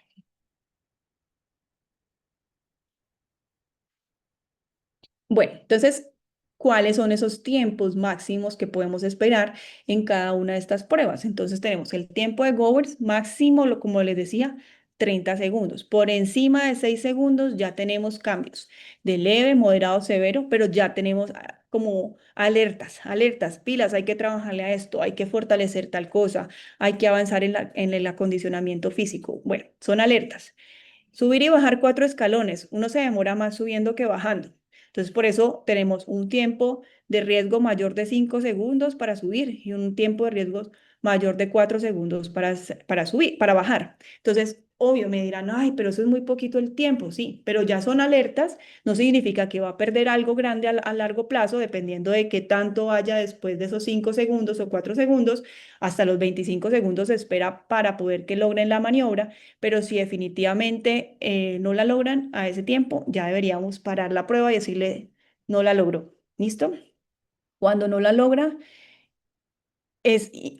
Bueno, entonces, ¿cuáles son esos tiempos máximos que podemos esperar en cada una de estas pruebas? Entonces, tenemos el tiempo de Gowers máximo, como les decía, 30 segundos. Por encima de 6 segundos ya tenemos cambios de leve, moderado, severo, pero ya tenemos como alertas, pilas, hay que trabajarle a esto, hay que fortalecer tal cosa, hay que avanzar en el acondicionamiento físico. Bueno, son alertas. Subir y bajar 4 escalones. Uno se demora más subiendo que bajando. Entonces, por eso tenemos un tiempo de riesgo mayor de 5 segundos para subir y un tiempo de riesgo mayor de 4 segundos para subir, para bajar. Entonces, obvio, me dirán, ay, pero eso es muy poquito el tiempo, sí, pero ya son alertas, no significa que va a perder algo grande a largo plazo, dependiendo de qué tanto haya después de esos 5 segundos o 4 segundos, hasta los 25 segundos se espera para poder que logren la maniobra, pero si definitivamente no la logran a ese tiempo, ya deberíamos parar la prueba y decirle, no la logró. ¿Listo? Cuando no la logra,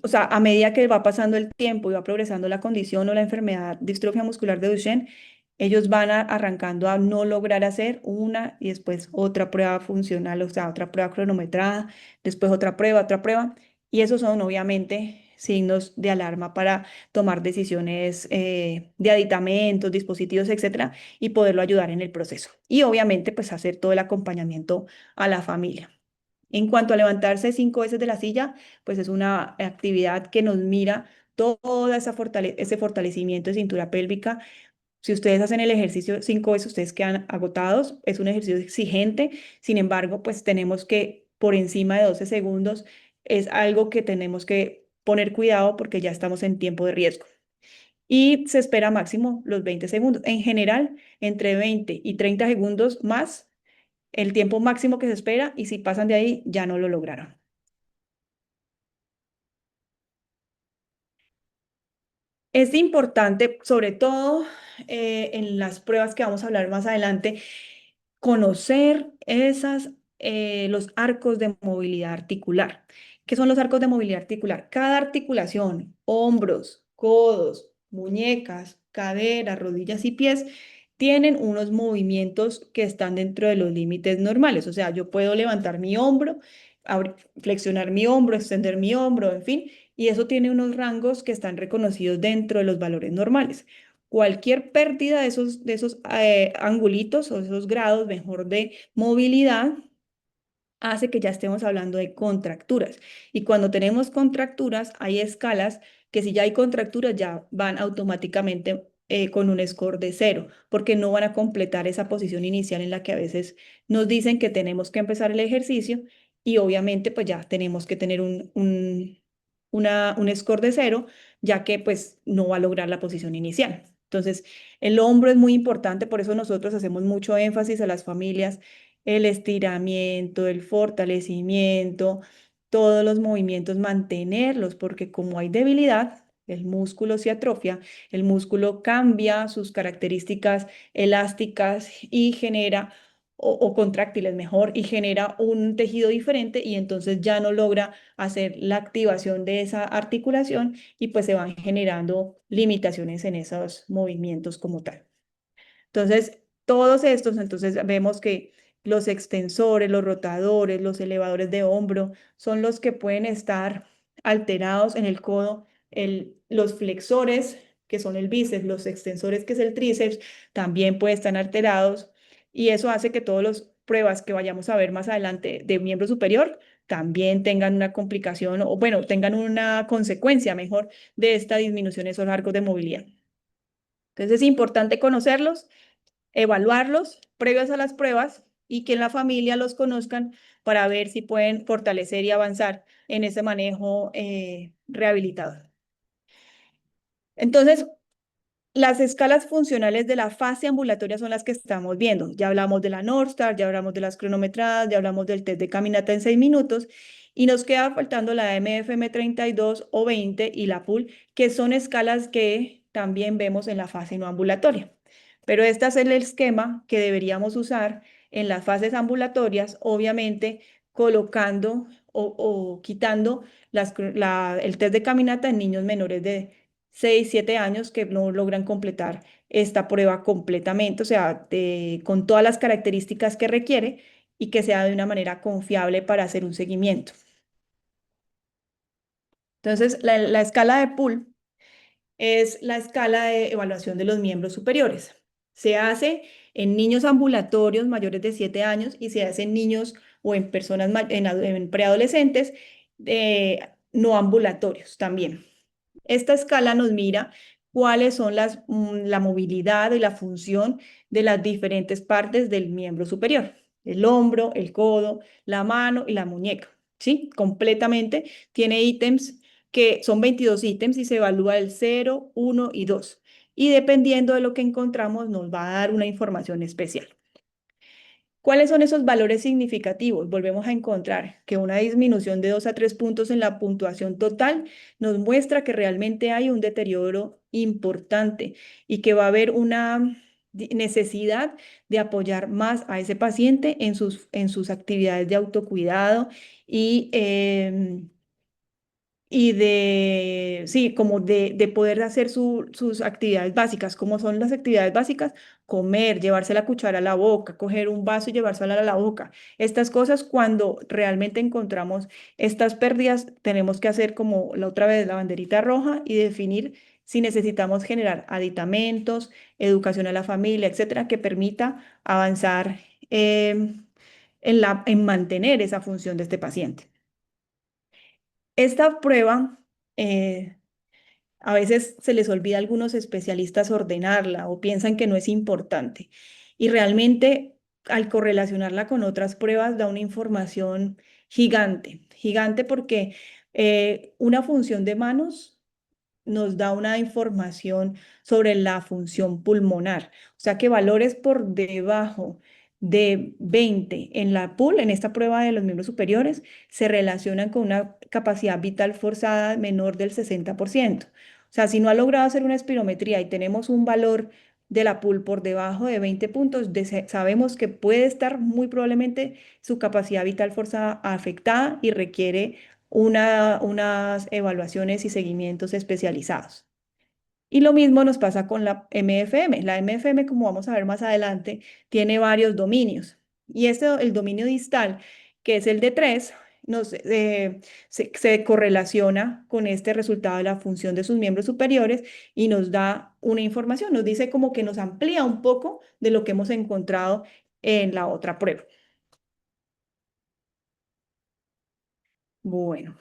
o sea, a medida que va pasando el tiempo y va progresando la condición o la enfermedad distrofia muscular de Duchenne, ellos van arrancando a no lograr hacer una y después otra prueba funcional, o sea, otra prueba cronometrada, después otra prueba, y esos son obviamente signos de alarma para tomar decisiones de aditamentos, dispositivos, etcétera, y poderlo ayudar en el proceso. Y obviamente, pues hacer todo el acompañamiento a la familia. En cuanto a levantarse 5 veces de la silla, pues es una actividad que nos mira todo ese fortalecimiento de cintura pélvica. Si ustedes hacen el ejercicio 5 veces, ustedes quedan agotados. Es un ejercicio exigente. Sin embargo, pues tenemos que, por encima de 12 segundos, es algo que tenemos que poner cuidado porque ya estamos en tiempo de riesgo. Y se espera máximo los 20 segundos. En general, entre 20 y 30 segundos más el tiempo máximo que se espera y si pasan de ahí ya no lo lograron. Es importante, sobre todo en las pruebas que vamos a hablar más adelante, conocer los arcos de movilidad articular. ¿Qué son los arcos de movilidad articular? Cada articulación, hombros, codos, muñecas, caderas, rodillas y pies, tienen unos movimientos que están dentro de los límites normales. O sea, yo puedo levantar mi hombro, flexionar mi hombro, extender mi hombro, en fin, y eso tiene unos rangos que están reconocidos dentro de los valores normales. Cualquier pérdida de esos angulitos o esos grados, mejor, de movilidad, hace que ya estemos hablando de contracturas. Y cuando tenemos contracturas, hay escalas que si ya hay contracturas ya van automáticamente con un score de 0, porque no van a completar esa posición inicial en la que a veces nos dicen que tenemos que empezar el ejercicio y obviamente pues ya tenemos que tener un score de 0, ya que pues no va a lograr la posición inicial. Entonces, el hombro es muy importante, por eso nosotros hacemos mucho énfasis a las familias, el estiramiento, el fortalecimiento, todos los movimientos, mantenerlos, porque como hay debilidad, el músculo se atrofia, el músculo cambia sus características elásticas y genera, o contráctiles mejor, y genera un tejido diferente y entonces ya no logra hacer la activación de esa articulación y pues se van generando limitaciones en esos movimientos como tal. Entonces, todos estos, entonces vemos que los extensores, los rotadores, los elevadores de hombro son los que pueden estar alterados en el codo. Los flexores, que son el bíceps, los extensores, que es el tríceps, también pueden estar alterados. Y eso hace que todas las pruebas que vayamos a ver más adelante de miembro superior también tengan una complicación o, bueno, tengan una consecuencia mejor de esta disminución de esos arcos de movilidad. Entonces es importante conocerlos, evaluarlos previos a las pruebas y que en la familia los conozcan para ver si pueden fortalecer y avanzar en ese manejo rehabilitador. Entonces, las escalas funcionales de la fase ambulatoria son las que estamos viendo. Ya hablamos de la North Star, ya hablamos de las cronometradas, ya hablamos del test de caminata en 6 minutos y nos queda faltando la MFM 32 o 20 y la PUL, que son escalas que también vemos en la fase no ambulatoria. Pero este es el esquema que deberíamos usar en las fases ambulatorias, obviamente colocando o quitando el test de caminata en niños menores de 6, 7 años que no logran completar esta prueba completamente, o sea, con todas las características que requiere y que sea de una manera confiable para hacer un seguimiento. Entonces, la escala de Pool es la escala de evaluación de los miembros superiores. Se hace en niños ambulatorios mayores de 7 años y se hace en niños o en personas en preadolescentes no ambulatorios también. Esta escala nos mira cuáles son la movilidad y la función de las diferentes partes del miembro superior. El hombro, el codo, la mano y la muñeca. ¿Sí? Completamente. Tiene ítems que son 22 ítems y se evalúa el 0, 1 y 2. Y dependiendo de lo que encontramos, nos va a dar una información especial. ¿Cuáles son esos valores significativos? Volvemos a encontrar que una disminución de 2 a 3 puntos en la puntuación total nos muestra que realmente hay un deterioro importante y que va a haber una necesidad de apoyar más a ese paciente en sus actividades de autocuidado y sí, como de poder hacer sus actividades básicas. ¿Cómo son las actividades básicas? Comer, llevarse la cuchara a la boca, coger un vaso y llevársela a la boca. Estas cosas, cuando realmente encontramos estas pérdidas, tenemos que hacer como la otra vez la banderita roja y definir si necesitamos generar aditamentos, educación a la familia, etcétera, que permita avanzar en mantener esa función de este paciente. Esta prueba, a veces se les olvida a algunos especialistas ordenarla o piensan que no es importante. Y realmente, al correlacionarla con otras pruebas, da una información gigante, gigante porque una función de manos nos da una información sobre la función pulmonar. O sea que valores por debajo de 20 en la PUL, en esta prueba de los miembros superiores, se relacionan con una capacidad vital forzada menor del 60%. O sea, si no ha logrado hacer una espirometría y tenemos un valor de la PUL por debajo de 20 puntos, sabemos que puede estar muy probablemente su capacidad vital forzada afectada y requiere unas evaluaciones y seguimientos especializados. Y lo mismo nos pasa con la MFM. La MFM, como vamos a ver más adelante, tiene varios dominios. Y el dominio distal, que es el de 3, se correlaciona con este resultado de la función de sus miembros superiores y nos da una información, nos dice como que nos amplía un poco de lo que hemos encontrado en la otra prueba. Bueno.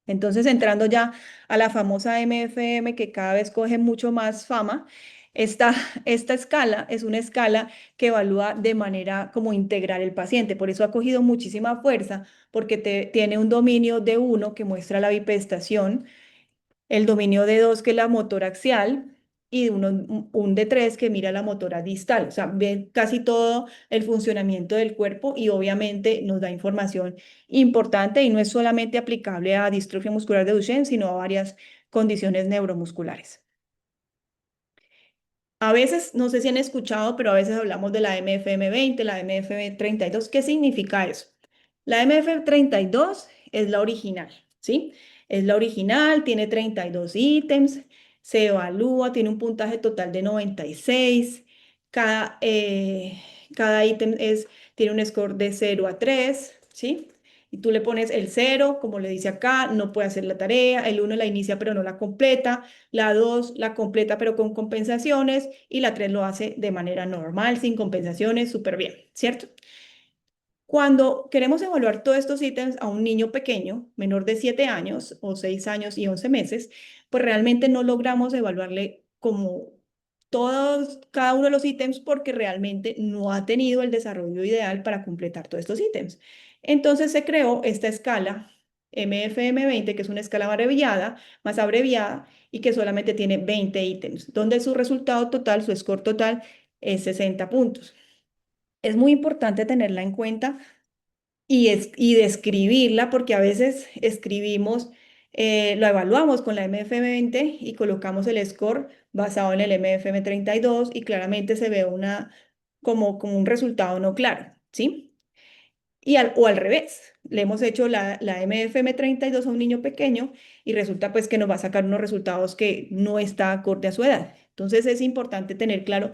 Entonces, entrando ya a la famosa MFM, que cada vez coge mucho más fama, esta, esta escala es una escala que evalúa de manera como integral el paciente. Por eso ha cogido muchísima fuerza, porque tiene un dominio de 1 que muestra la bipedestación, el dominio de 2 que es la motora axial y un de 3 que mira la motora distal. O sea, ve casi todo el funcionamiento del cuerpo y obviamente nos da información importante y no es solamente aplicable a distrofia muscular de Duchenne, sino a varias condiciones neuromusculares. A veces, no sé si han escuchado, pero a veces hablamos de la MFM20, la MFM32. ¿Qué significa eso? La MF32 es la original, ¿sí? Es la original, tiene 32 ítems, se evalúa, tiene un puntaje total de 96. Cada ítem tiene un score de 0 a 3, ¿sí? Y tú le pones el 0, como le dice acá, no puede hacer la tarea, el 1 la inicia pero no la completa, la 2 la completa pero con compensaciones y la 3 lo hace de manera normal, sin compensaciones, súper bien, ¿cierto? Cuando queremos evaluar todos estos ítems a un niño pequeño, menor de 7 años o 6 años y 11 meses, pues realmente no logramos evaluarle como cada uno de los ítems porque realmente no ha tenido el desarrollo ideal para completar todos estos ítems. Entonces se creó esta escala MFM20, que es una escala más abreviada y que solamente tiene 20 ítems, donde su resultado total, su score total, es 60 puntos. Es muy importante tenerla en cuenta y describirla, porque a veces escribimos, lo evaluamos con la MFM20 y colocamos el score basado en el MFM32 y claramente se ve como un resultado no claro, ¿sí? O al revés, le hemos hecho la MFM32 a un niño pequeño y resulta pues que nos va a sacar unos resultados que no está acorde a su edad. Entonces es importante tener claro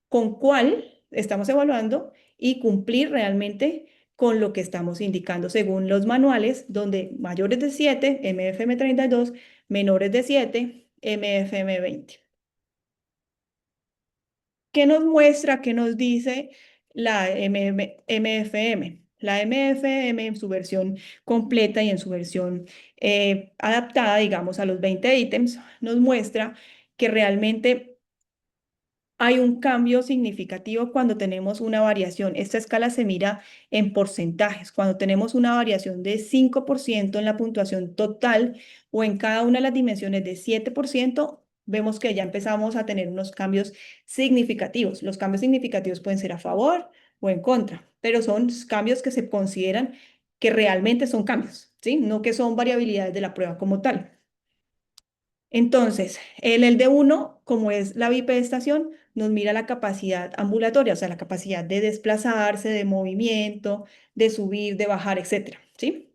con cuál estamos evaluando y cumplir realmente con lo que estamos indicando según los manuales, donde mayores de 7, MFM32, menores de 7, MFM20. ¿Qué nos muestra, qué nos dice la MFM? La MFM en su versión completa y en su versión adaptada, digamos, a los 20 ítems, nos muestra que realmente hay un cambio significativo cuando tenemos una variación. Esta escala se mira en porcentajes. Cuando tenemos una variación de 5% en la puntuación total o en cada una de las dimensiones de 7%, vemos que ya empezamos a tener unos cambios significativos. Los cambios significativos pueden ser a favor o en contra, pero son cambios que se consideran que realmente son cambios, ¿sí? No que son variabilidades de la prueba como tal. Entonces, el de uno, como es la bipedestación, nos mira la capacidad ambulatoria, o sea, la capacidad de desplazarse, de movimiento, de subir, de bajar, etcétera, ¿sí?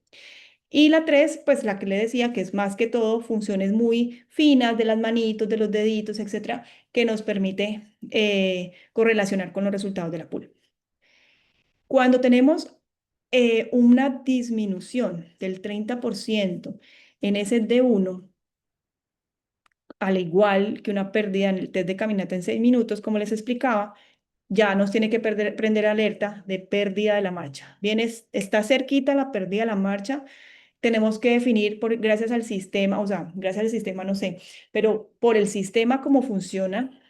Y la 3, pues la que le decía, que es más que todo funciones muy finas de las manitos, de los deditos, etcétera, que nos permite correlacionar con los resultados de la prueba. Cuando tenemos una disminución del 30% en ese D1, al igual que una pérdida en el test de caminata en 6 minutos, como les explicaba, ya nos tiene que prender alerta de pérdida de la marcha. Bien, está cerquita la pérdida de la marcha. Tenemos que definir, gracias al sistema, o sea, gracias al sistema, no sé, pero por el sistema cómo funciona,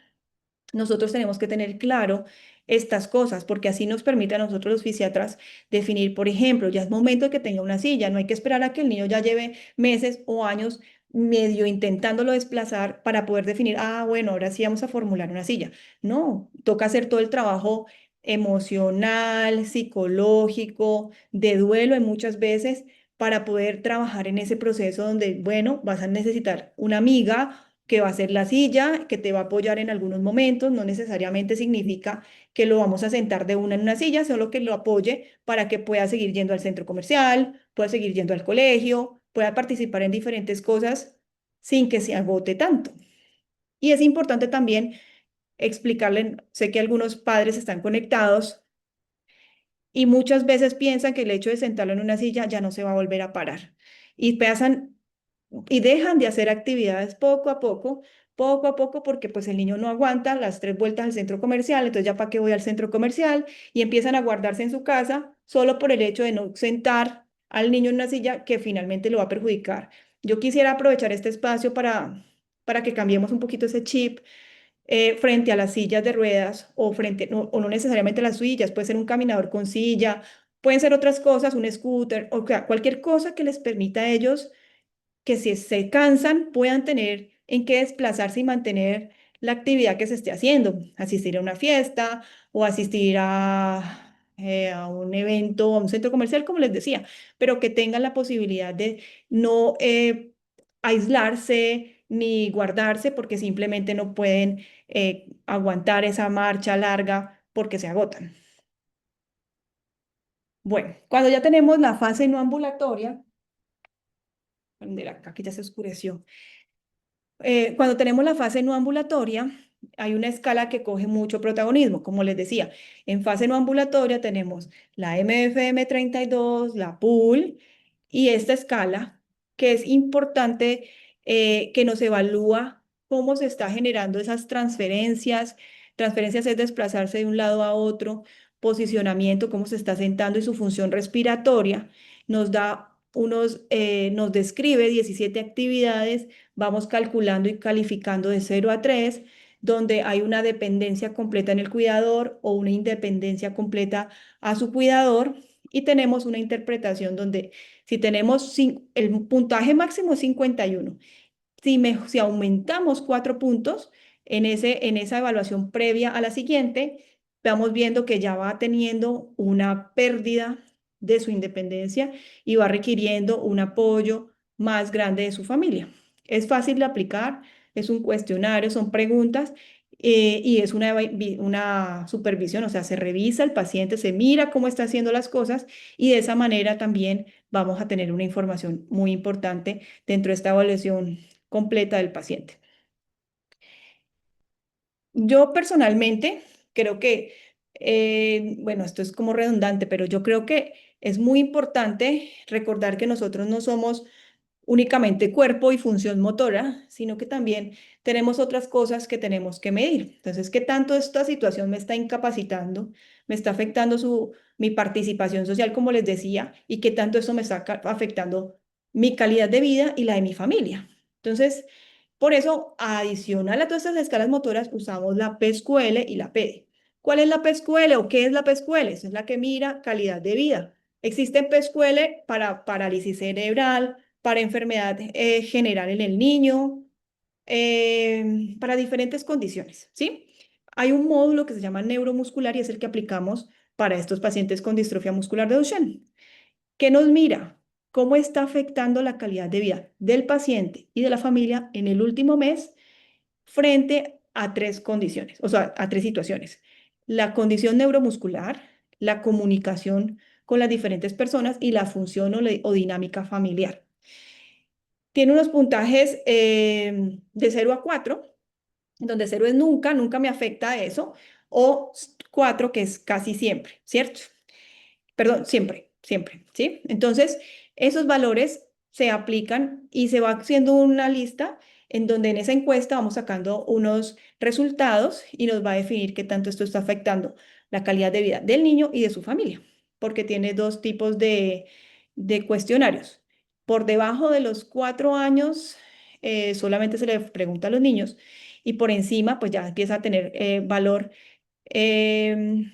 nosotros tenemos que tener claro estas cosas, porque así nos permite a nosotros los fisiatras definir, por ejemplo, ya es momento de que tenga una silla, no hay que esperar a que el niño ya lleve meses o años medio intentándolo desplazar para poder definir, bueno, ahora sí vamos a formular una silla. No, toca hacer todo el trabajo emocional, psicológico, de duelo en muchas veces para poder trabajar en ese proceso donde, bueno, vas a necesitar una amiga que va a ser la silla, que te va a apoyar en algunos momentos, no necesariamente significa que lo vamos a sentar de una en una silla, solo que lo apoye para que pueda seguir yendo al centro comercial, pueda seguir yendo al colegio, pueda participar en diferentes cosas sin que se agote tanto. Y es importante también explicarle, sé que algunos padres están conectados y muchas veces piensan que el hecho de sentarlo en una silla ya no se va a volver a parar. Y pasan y dejan de hacer actividades poco a poco, porque pues el niño no aguanta las 3 vueltas al centro comercial, entonces ya para qué voy al centro comercial y empiezan a guardarse en su casa solo por el hecho de no sentar al niño en una silla que finalmente lo va a perjudicar. Yo quisiera aprovechar este espacio para que cambiemos un poquito ese chip frente a las sillas de ruedas o no necesariamente las sillas, puede ser un caminador con silla, pueden ser otras cosas, un scooter o sea, cualquier cosa que les permita a ellos que si se cansan puedan tener en qué desplazarse y mantener la actividad que se esté haciendo, asistir a una fiesta o asistir a un evento, a un centro comercial, como les decía, pero que tengan la posibilidad de no aislarse ni guardarse porque simplemente no pueden aguantar esa marcha larga porque se agotan. Bueno, cuando ya tenemos la fase no ambulatoria, acá que ya se oscureció. Cuando tenemos la fase no ambulatoria, hay una escala que coge mucho protagonismo. Como les decía, en fase no ambulatoria tenemos la MFM32, la PUL y esta escala que es importante que nos evalúa cómo se está generando esas transferencias. Transferencias es desplazarse de un lado a otro, posicionamiento, cómo se está sentando y su función respiratoria. Nos da nos describe 17 actividades. Vamos calculando y calificando de 0 a 3, donde hay una dependencia completa en el cuidador o una independencia completa a su cuidador. Y tenemos una interpretación donde si tenemos el puntaje máximo es 51. Si aumentamos 4 puntos en esa evaluación previa a la siguiente, vamos viendo que ya va teniendo una pérdida de su independencia y va requiriendo un apoyo más grande de su familia. Es fácil de aplicar, es un cuestionario, son preguntas y es una supervisión, o sea, se revisa el paciente, se mira cómo está haciendo las cosas y de esa manera también vamos a tener una información muy importante dentro de esta evaluación completa del paciente. Yo personalmente creo que, bueno, esto es como redundante, pero yo creo que es muy importante recordar que nosotros no somos únicamente cuerpo y función motora, sino que también tenemos otras cosas que tenemos que medir. Entonces, ¿qué tanto esta situación me está incapacitando, me está afectando mi participación social, como les decía, y qué tanto eso me está afectando mi calidad de vida y la de mi familia? Entonces, por eso, adicional a todas estas escalas motoras, usamos la PESQL y la PEDE. ¿Cuál es la PESQL o qué es la PESQL? Esa es la que mira calidad de vida. Existe PESQL para parálisis cerebral, para enfermedad general en el niño, para diferentes condiciones, ¿sí? Hay un módulo que se llama neuromuscular y es el que aplicamos para estos pacientes con distrofia muscular de Duchenne. ¿Qué nos mira? ¿Cómo está afectando la calidad de vida del paciente y de la familia en el último mes frente a 3 condiciones, o sea, a 3 situaciones? La condición neuromuscular, la comunicación con las diferentes personas y la función o dinámica familiar. Tiene unos puntajes de 0 a 4, donde 0 es nunca, nunca me afecta eso, o 4, que es casi siempre, ¿cierto? Perdón, siempre, siempre, ¿sí? Entonces, esos valores se aplican y se va haciendo una lista en donde en esa encuesta vamos sacando unos resultados y nos va a definir qué tanto esto está afectando la calidad de vida del niño y de su familia, porque tiene 2 tipos de cuestionarios. Por debajo de los 4 años, solamente se le pregunta a los niños y por encima, pues ya empieza a tener valor. em,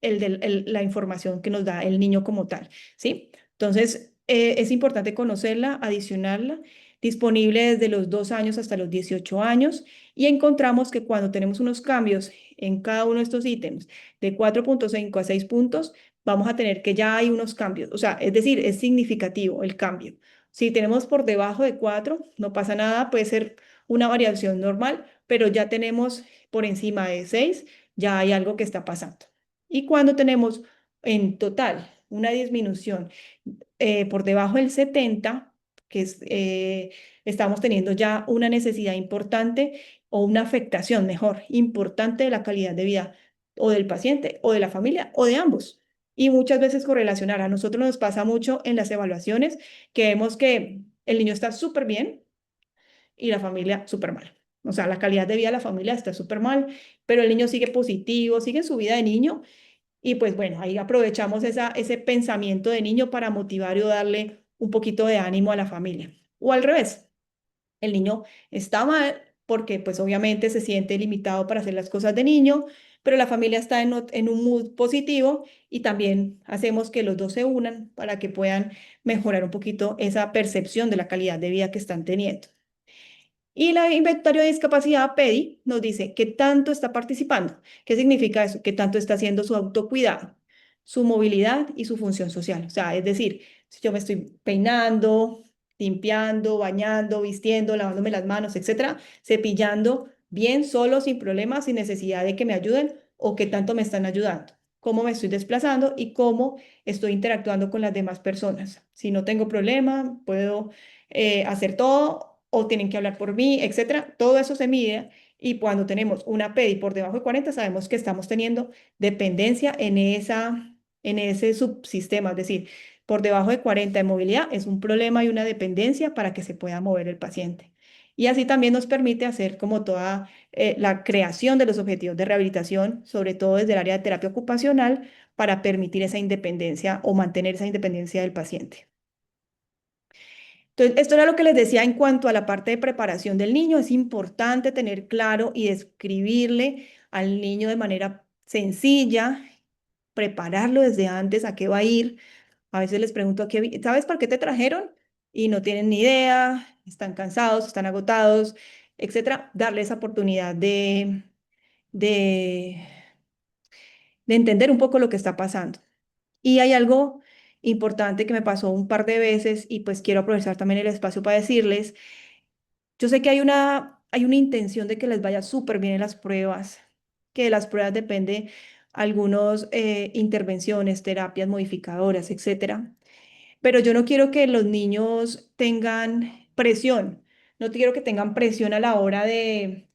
la información que nos da el niño como tal, ¿sí? Entonces, es importante conocerla, adicionarla, disponible desde los 2 años hasta los 18 años, y encontramos que cuando tenemos unos cambios en cada uno de estos ítems de 4,5 a 6 puntos, vamos a tener que ya hay unos cambios, o sea, es decir, es significativo el cambio. Si tenemos por debajo de 4, no pasa nada, puede ser una variación normal, pero ya tenemos por encima de 6, ya hay algo que está pasando. Y cuando tenemos en total una disminución por debajo del 70, que estamos teniendo ya una necesidad importante o una afectación, mejor, importante de la calidad de vida o del paciente o de la familia o de ambos. Y muchas veces correlacionar. A nosotros nos pasa mucho en las evaluaciones que vemos que el niño está súper bien y la familia súper mal. O sea, la calidad de vida de la familia está súper mal, pero el niño sigue positivo, sigue en su vida de niño y pues bueno, ahí aprovechamos ese pensamiento de niño para motivar o darle un poquito de ánimo a la familia. O al revés, el niño está mal porque pues obviamente se siente limitado para hacer las cosas de niño, pero la familia está en un mood positivo y también hacemos que los dos se unan para que puedan mejorar un poquito esa percepción de la calidad de vida que están teniendo. Y la inventario de discapacidad PEDI nos dice qué tanto está participando. ¿Qué significa eso? Qué tanto está haciendo su autocuidado, su movilidad y su función social. O sea, es decir, si yo me estoy peinando, limpiando, bañando, vistiendo, lavándome las manos, etcétera, cepillando bien, solo, sin problemas, sin necesidad de que me ayuden o que tanto me están ayudando, cómo me estoy desplazando y cómo estoy interactuando con las demás personas. Si no tengo problema, puedo hacer todo o tienen que hablar por mí, etcétera. Todo eso se mide y cuando tenemos una PEDI por debajo de 40, sabemos que estamos teniendo dependencia en ese subsistema, es decir, por debajo de 40 de movilidad es un problema y una dependencia para que se pueda mover el paciente. Y así también nos permite hacer como toda la creación de los objetivos de rehabilitación, sobre todo desde el área de terapia ocupacional, para permitir esa independencia o mantener esa independencia del paciente. Entonces, esto era lo que les decía en cuanto a la parte de preparación del niño. Es importante tener claro y describirle al niño de manera sencilla, prepararlo desde antes a qué va a ir. A veces les pregunto, ¿sabes por qué te trajeron? Y no tienen ni idea, están cansados, están agotados, etcétera. Darle esa oportunidad de, de entender un poco lo que está pasando. Y hay algo importante que me pasó un par de veces y pues quiero aprovechar también el espacio para decirles, yo sé que hay una intención de que les vaya súper bien en las pruebas, que de las pruebas depende algunas intervenciones, terapias modificadoras, etcétera. Pero yo no quiero que los niños tengan presión, no quiero que tengan presión a la hora de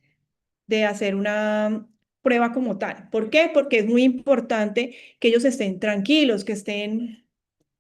hacer una prueba como tal. ¿Por qué? Porque es muy importante que ellos estén tranquilos, que estén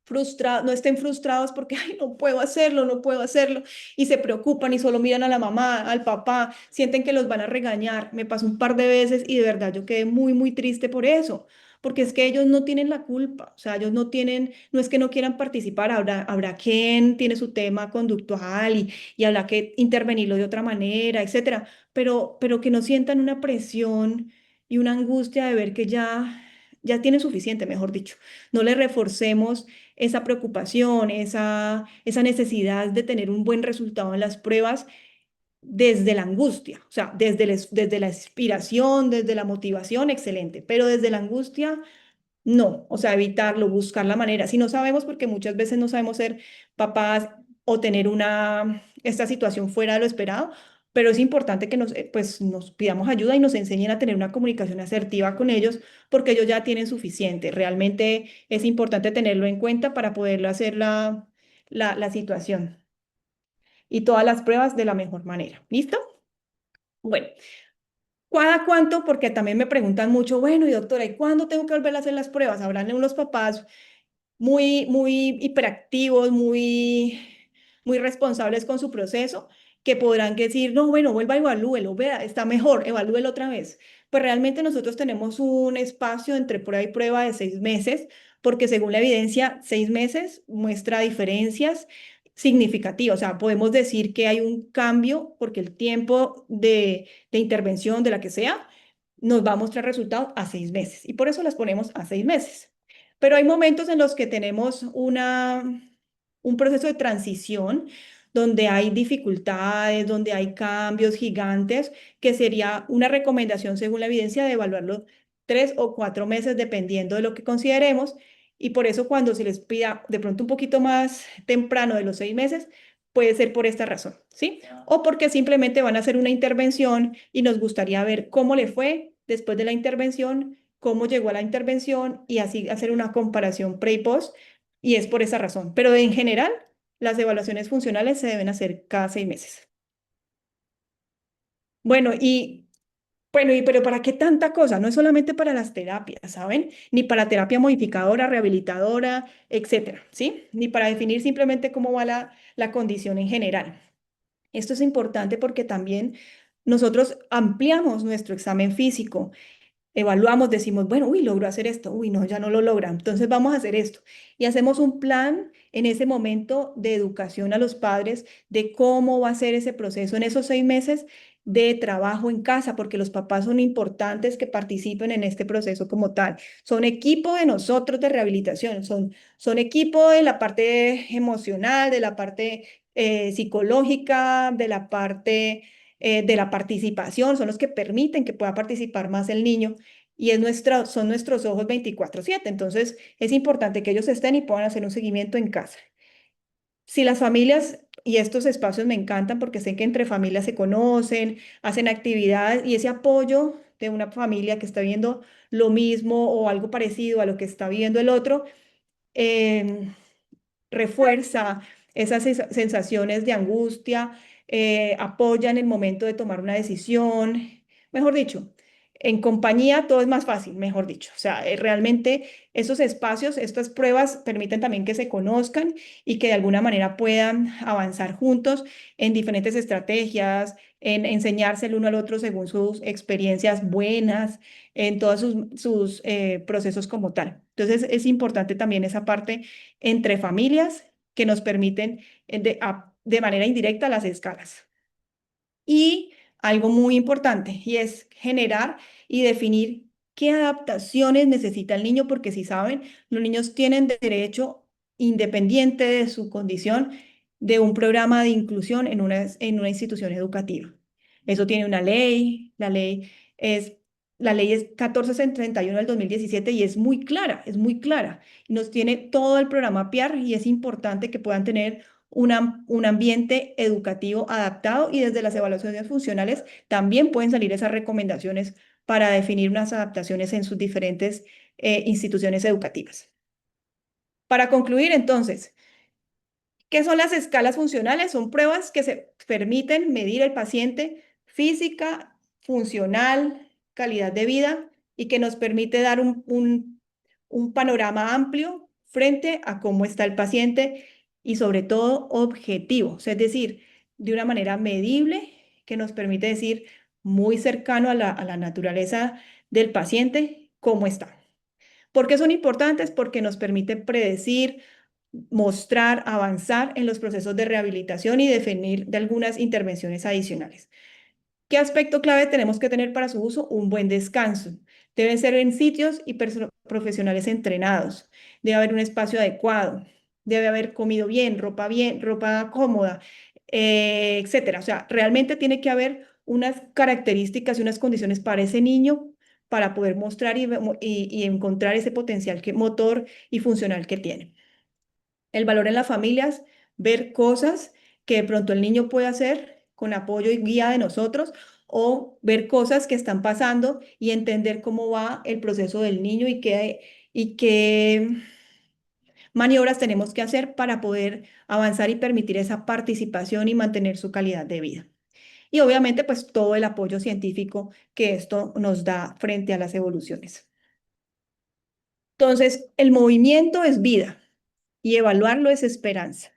frustrados, no estén frustrados porque, ay, no puedo hacerlo, no puedo hacerlo, y se preocupan y solo miran a la mamá, al papá, sienten que los van a regañar. Me pasó un par de veces y de verdad yo quedé muy, muy triste por eso. Porque es que ellos no tienen la culpa, o sea, ellos no tienen, no es que no quieran participar, habrá quien tiene su tema conductual y habrá que intervenirlo de otra manera, etcétera, pero que no sientan una presión y una angustia de ver que ya tienen suficiente, mejor dicho. No le reforcemos esa preocupación, esa necesidad de tener un buen resultado en las pruebas desde la angustia, o sea, desde la inspiración, desde la motivación, excelente, pero desde la angustia, no, o sea, evitarlo, buscar la manera. Si no sabemos, porque muchas veces no sabemos ser papás o tener esta situación fuera de lo esperado, pero es importante que pues, nos pidamos ayuda y nos enseñen a tener una comunicación asertiva con ellos, porque ellos ya tienen suficiente. Realmente es importante tenerlo en cuenta para poderlo hacer la situación y todas las pruebas de la mejor manera. ¿Listo? Bueno, ¿cada cuánto? Porque también me preguntan mucho, bueno, y doctora, ¿y cuándo tengo que volver a hacer las pruebas? Habrán unos papás muy hiperactivos, muy responsables con su proceso, que podrán decir, no, bueno, vuelva, evalúelo, vea, está mejor, evalúelo otra vez. Pues realmente nosotros tenemos un espacio entre prueba y prueba de 6 meses, porque según la evidencia, 6 meses muestra diferencias significativas. O sea, podemos decir que hay un cambio porque el tiempo de intervención de la que sea nos va a mostrar resultados a 6 meses y por eso las ponemos a 6 meses. Pero hay momentos en los que tenemos un proceso de transición donde hay dificultades, donde hay cambios gigantes, que sería una recomendación según la evidencia de evaluarlo 3 o 4 meses dependiendo de lo que consideremos. Y por eso cuando se les pida de pronto un poquito más temprano de los 6 meses, puede ser por esta razón, ¿sí? O porque simplemente van a hacer una intervención y nos gustaría ver cómo le fue después de la intervención, cómo llegó a la intervención y así hacer una comparación pre y post, y es por esa razón. Pero en general, las evaluaciones funcionales se deben hacer cada 6 meses. Bueno, pero ¿para qué tanta cosa? No es solamente para las terapias, ¿saben? Ni para terapia modificadora, rehabilitadora, etcétera, ¿sí? Ni para definir simplemente cómo va la condición en general. Esto es importante porque también nosotros ampliamos nuestro examen físico, evaluamos, decimos, bueno, uy, logró hacer esto, uy, no, ya no lo logra, entonces vamos a hacer esto. Y hacemos un plan en ese momento de educación a los padres de cómo va a ser ese proceso en esos 6 meses de trabajo en casa, porque los papás son importantes que participen en este proceso como tal. Son equipo de nosotros de rehabilitación, son equipo de la parte emocional, de la parte psicológica, de la parte de la participación, son los que permiten que pueda participar más el niño y son nuestros ojos 24/7. Entonces, es importante que ellos estén y puedan hacer un seguimiento en casa. Si las familias y estos espacios me encantan porque sé que entre familias se conocen, hacen actividades y ese apoyo de una familia que está viendo lo mismo o algo parecido a lo que está viendo el otro, em, refuerza esas sensaciones de angustia, apoya en el momento de tomar una decisión, mejor dicho, en compañía todo es más fácil, mejor dicho. O sea, realmente esos espacios, estas pruebas permiten también que se conozcan y que de alguna manera puedan avanzar juntos en diferentes estrategias, en enseñarse el uno al otro según sus experiencias buenas, en todos sus procesos como tal. Entonces, es importante también esa parte entre familias que nos permiten de manera indirecta las escalas. Y algo muy importante, y es generar y definir qué adaptaciones necesita el niño, porque si saben, los niños tienen derecho, independiente de su condición, de un programa de inclusión en una institución educativa. Eso tiene una ley, es, la ley es 1431 del 2017 y es muy clara, es muy clara. Nos tiene todo el programa PIAR y es importante que puedan tener un ambiente educativo adaptado y desde las evaluaciones funcionales también pueden salir esas recomendaciones para definir unas adaptaciones en sus diferentes instituciones educativas. Para concluir, entonces, ¿qué son las escalas funcionales? Son pruebas que se permiten medir el paciente física, funcional, calidad de vida y que nos permite dar un panorama amplio frente a cómo está el paciente y sobre todo objetivo, o sea, es decir, de una manera medible que nos permite decir muy cercano a la naturaleza del paciente cómo está. ¿Por qué son importantes? Porque nos permite predecir, mostrar, avanzar en los procesos de rehabilitación y definir de algunas intervenciones adicionales. ¿Qué aspecto clave tenemos que tener para su uso? Un buen descanso. Deben ser en sitios y profesionales entrenados. Debe haber un espacio adecuado. Debe haber comido bien, ropa cómoda, etcétera. O sea, realmente tiene que haber unas características y unas condiciones para ese niño para poder mostrar y encontrar ese potencial motor y funcional que tiene. El valor en las familias, ver cosas que de pronto el niño puede hacer con apoyo y guía de nosotros o ver cosas que están pasando y entender cómo va el proceso del niño y qué maniobras tenemos que hacer para poder avanzar y permitir esa participación y mantener su calidad de vida. Y obviamente, pues todo el apoyo científico que esto nos da frente a las evoluciones. Entonces, el movimiento es vida y evaluarlo es esperanza.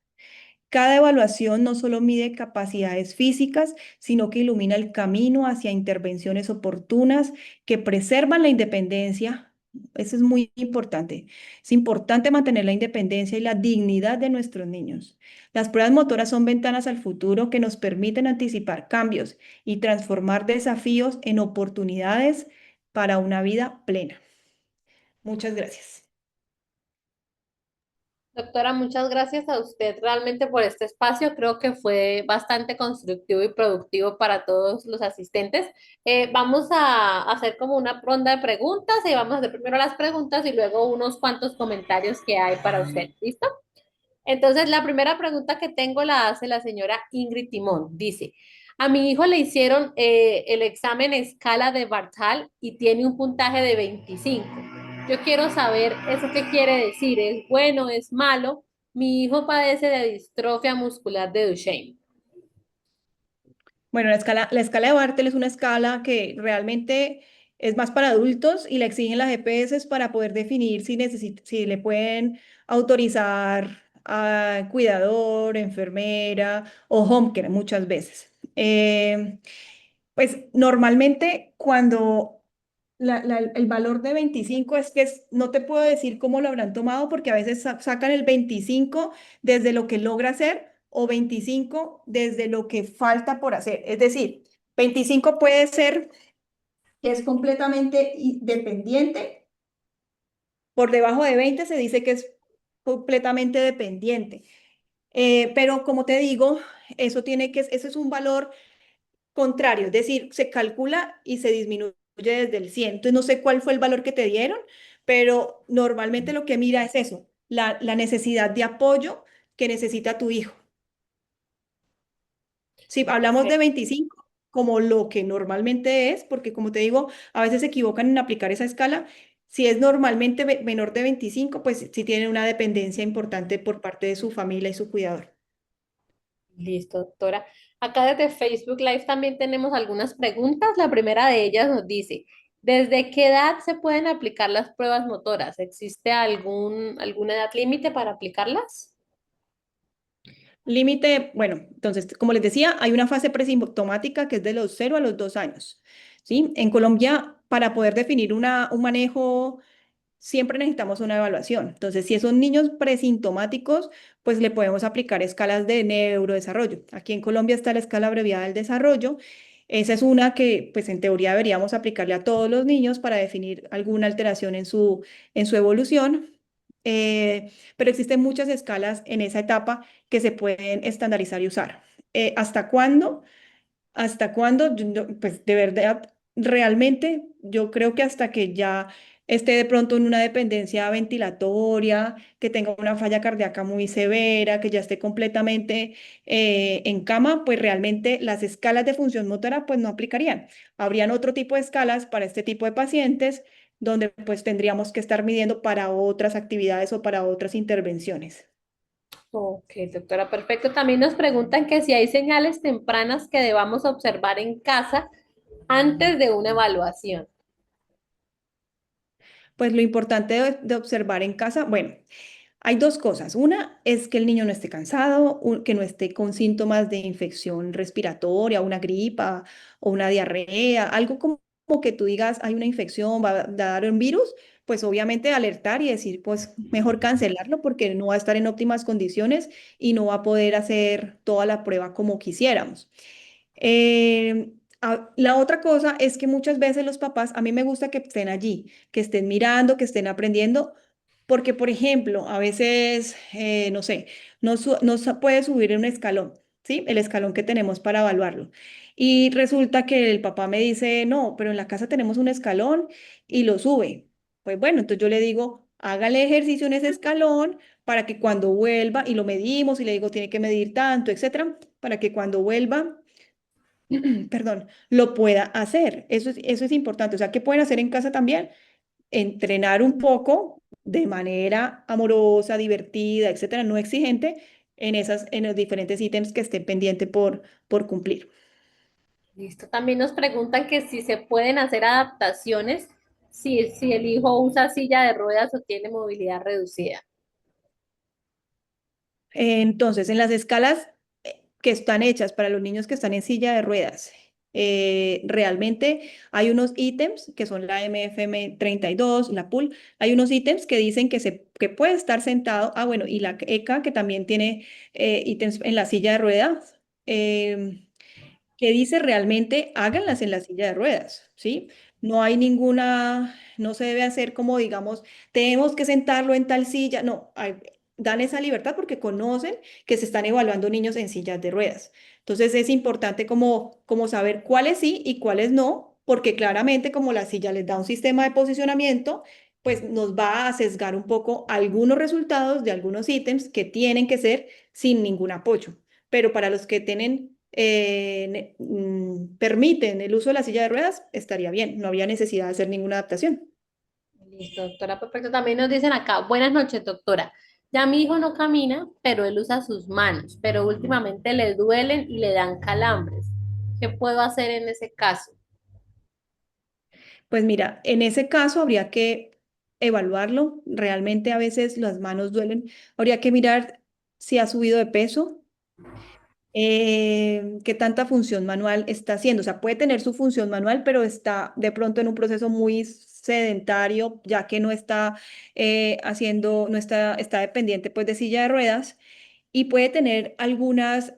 Cada evaluación no solo mide capacidades físicas, sino que ilumina el camino hacia intervenciones oportunas que preservan la independencia. Eso es muy importante. Es importante mantener la independencia y la dignidad de nuestros niños. Las pruebas motoras son ventanas al futuro que nos permiten anticipar cambios y transformar desafíos en oportunidades para una vida plena. Muchas gracias. Doctora, muchas gracias a usted realmente por este espacio. Creo que fue bastante constructivo y productivo para todos los asistentes. Vamos a hacer como una ronda de preguntas y vamos a hacer primero las preguntas y luego unos cuantos comentarios que hay para usted. ¿Listo? Entonces, la primera pregunta que tengo la hace la señora Ingrid Timón. Dice, a mi hijo le hicieron el examen escala de Bartal y tiene un puntaje de 25. Yo quiero saber eso qué quiere decir. ¿Es bueno? ¿Es malo? Mi hijo padece de distrofia muscular de Duchenne. Bueno, la escala de Bartel es una escala que realmente es más para adultos y la exigen las EPS para poder definir si le pueden autorizar a cuidador, enfermera o home care muchas veces. Pues normalmente cuando el valor de 25 es que no te puedo decir cómo lo habrán tomado porque a veces sacan el 25 desde lo que logra hacer o 25 desde lo que falta por hacer. Es decir, 25 puede ser que es completamente dependiente. Por debajo de 20 se dice que es completamente dependiente. Pero como te digo, eso es un valor contrario, es decir, se calcula y se disminuye desde el 100. Entonces, no sé cuál fue el valor que te dieron, pero normalmente lo que mira es eso, la necesidad de apoyo que necesita tu hijo. Si hablamos de 25 como lo que normalmente es, porque como te digo, a veces se equivocan en aplicar esa escala. Si es normalmente menor de 25, pues sí tienen una dependencia importante por parte de su familia y su cuidador. Listo, doctora. Acá desde Facebook Live también tenemos algunas preguntas. La primera de ellas nos dice, ¿desde qué edad se pueden aplicar las pruebas motoras? ¿Existe alguna edad límite para aplicarlas? Límite, bueno, entonces, como les decía, hay una fase presintomática que es de los 0 a los 2 años. ¿Sí? En Colombia, para poder definir un manejo siempre necesitamos una evaluación. Entonces, si son niños presintomáticos, pues le podemos aplicar escalas de neurodesarrollo. Aquí en Colombia está la escala abreviada del desarrollo. Esa es una que, pues en teoría deberíamos aplicarle a todos los niños para definir alguna alteración en su evolución. Pero existen muchas escalas en esa etapa que se pueden estandarizar y usar. ¿Hasta cuándo? ¿Hasta cuándo? Pues de verdad, realmente yo creo que hasta que ya esté de pronto en una dependencia ventilatoria, que tenga una falla cardíaca muy severa, que ya esté completamente en cama, pues realmente las escalas de función motora pues no aplicarían. Habrían otro tipo de escalas para este tipo de pacientes donde pues tendríamos que estar midiendo para otras actividades o para otras intervenciones. Ok, doctora, perfecto. También nos preguntan que si hay señales tempranas que debamos observar en casa antes de una evaluación. Pues lo importante de observar en casa, bueno. Hay dos cosas. Una es que el niño no esté cansado, que no esté con síntomas de infección respiratoria, una gripa o una diarrea, algo como que tú digas, hay una infección, va a dar un virus, pues obviamente alertar y decir, pues mejor cancelarlo porque no va a estar en óptimas condiciones y no va a poder hacer toda la prueba como quisiéramos. La otra cosa es que muchas veces los papás, a mí me gusta que estén allí, que estén mirando, que estén aprendiendo, porque, por ejemplo, a veces, no sé, no se puede subir en un escalón, ¿sí? El escalón que tenemos para evaluarlo. Y resulta que el papá me dice, no, pero en la casa tenemos un escalón y lo sube. Pues bueno, entonces yo le digo, hágale ejercicio en ese escalón para que cuando vuelva, y lo medimos y le digo, tiene que medir tanto, etcétera, para que cuando vuelva perdón, lo pueda hacer. Eso es importante. O sea, ¿qué pueden hacer en casa también? Entrenar un poco de manera amorosa, divertida, etcétera, no exigente, en los diferentes ítems que estén pendiente por cumplir. Listo. También nos preguntan que si se pueden hacer adaptaciones si el hijo usa silla de ruedas o tiene movilidad reducida. Entonces, en las escalas que están hechas para los niños que están en silla de ruedas, realmente hay unos ítems que son la MFM 32, la PUL, hay unos ítems que dicen que puede estar sentado, bueno, y la ECA que también tiene ítems en la silla de ruedas. Que dice realmente háganlas en la silla de ruedas, ¿sí? No hay no se debe hacer como digamos, tenemos que sentarlo en tal silla, no, dan esa libertad porque conocen que se están evaluando niños en sillas de ruedas. Entonces es importante como saber cuáles sí y cuáles no, porque claramente como la silla les da un sistema de posicionamiento, pues nos va a sesgar un poco algunos resultados de algunos ítems que tienen que ser sin ningún apoyo. Pero para los que tienen permiten el uso de la silla de ruedas, estaría bien, no había necesidad de hacer ninguna adaptación. Listo, doctora, perfecto. También nos dicen acá, buenas noches, doctora. Ya mi hijo no camina, pero él usa sus manos, pero últimamente le duelen y le dan calambres. ¿Qué puedo hacer en ese caso? Pues mira, en ese caso habría que evaluarlo, realmente a veces las manos duelen, habría que mirar si ha subido de peso, qué tanta función manual está haciendo. O sea, puede tener su función manual, pero está de pronto en un proceso muy sedentario, ya que no está está dependiente pues de silla de ruedas y puede tener algunas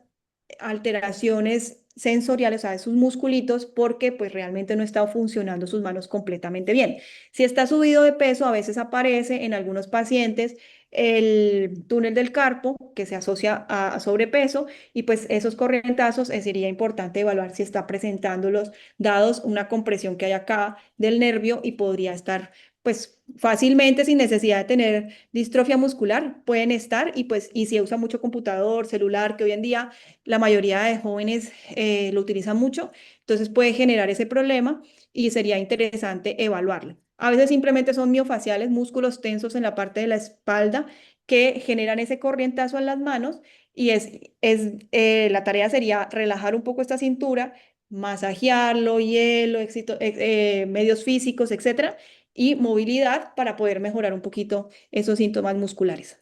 alteraciones sensoriales, o sea, de sus musculitos, porque pues realmente no está funcionando sus manos completamente bien. Si está subido de peso, a veces aparece en algunos pacientes el túnel del carpo, que se asocia a sobrepeso, y pues esos corrientazos sería importante evaluar si está presentándolos, dados una compresión que hay acá del nervio y podría estar pues fácilmente sin necesidad de tener distrofia muscular pueden estar y pues y si usa mucho computador, celular, que hoy en día la mayoría de jóvenes lo utilizan mucho, entonces puede generar ese problema y sería interesante evaluarlo. A veces simplemente son miofaciales, músculos tensos en la parte de la espalda que generan ese corrientazo en las manos y la tarea sería relajar un poco esta cintura, masajearlo, hielo, medios físicos, etcétera y movilidad para poder mejorar un poquito esos síntomas musculares.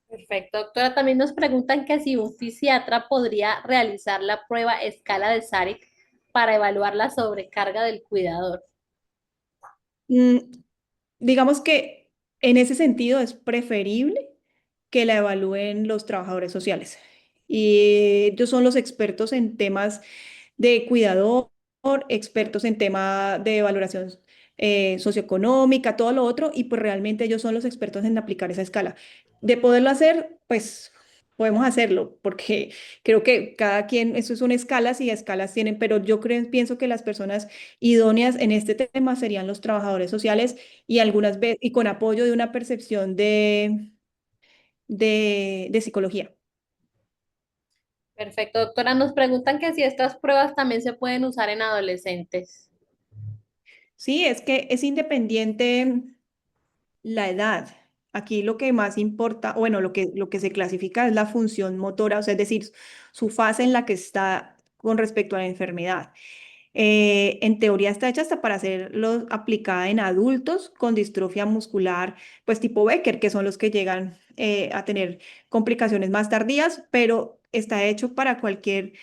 Perfecto, doctora. También nos preguntan que si un fisiatra podría realizar la prueba escala de Sarik para evaluar la sobrecarga del cuidador. Mm, digamos que en ese sentido es preferible que la evalúen los trabajadores sociales. Y ellos son los expertos en temas de cuidador, expertos en tema de valoración socioeconómica, todo lo otro, y pues realmente ellos son los expertos en aplicar esa escala. De poderlo hacer, pues podemos hacerlo, porque creo que cada quien, eso son escalas y escalas tienen, pero yo creo, pienso que las personas idóneas en este tema serían los trabajadores sociales y algunas veces, y con apoyo de una percepción de psicología. Perfecto, doctora. Nos preguntan que si estas pruebas también se pueden usar en adolescentes. Sí, es que es independiente la edad. Aquí lo que más importa, bueno, lo que se clasifica es la función motora, o sea, es decir, su fase en la que está con respecto a la enfermedad. En teoría está hecha hasta para serlo aplicada en adultos con distrofia muscular, pues tipo Becker, que son los que llegan a tener complicaciones más tardías, pero está hecho para cualquier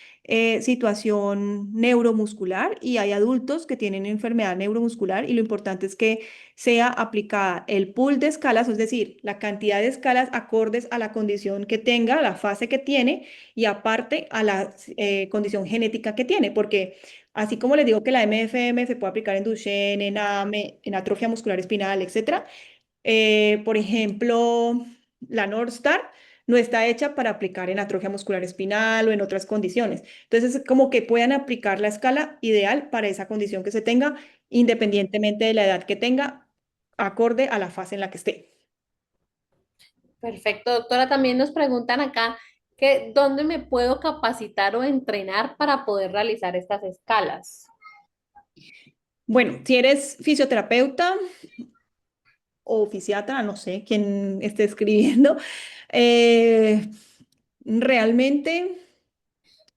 situación neuromuscular y hay adultos que tienen enfermedad neuromuscular y lo importante es que sea aplicada el pool de escalas, es decir, la cantidad de escalas acordes a la condición que tenga, la fase que tiene y aparte a la condición genética que tiene, porque así como les digo que la MFM se puede aplicar en Duchenne, en AME, en atrofia muscular espinal, etcétera. Por ejemplo, la North Star no está hecha para aplicar en atrofia muscular espinal o en otras condiciones. Entonces, es como que puedan aplicar la escala ideal para esa condición que se tenga, independientemente de la edad que tenga, acorde a la fase en la que esté. Perfecto, doctora. También nos preguntan acá que dónde me puedo capacitar o entrenar para poder realizar estas escalas. Bueno, si eres fisioterapeuta o fisiatra, no sé quién esté escribiendo, eh, realmente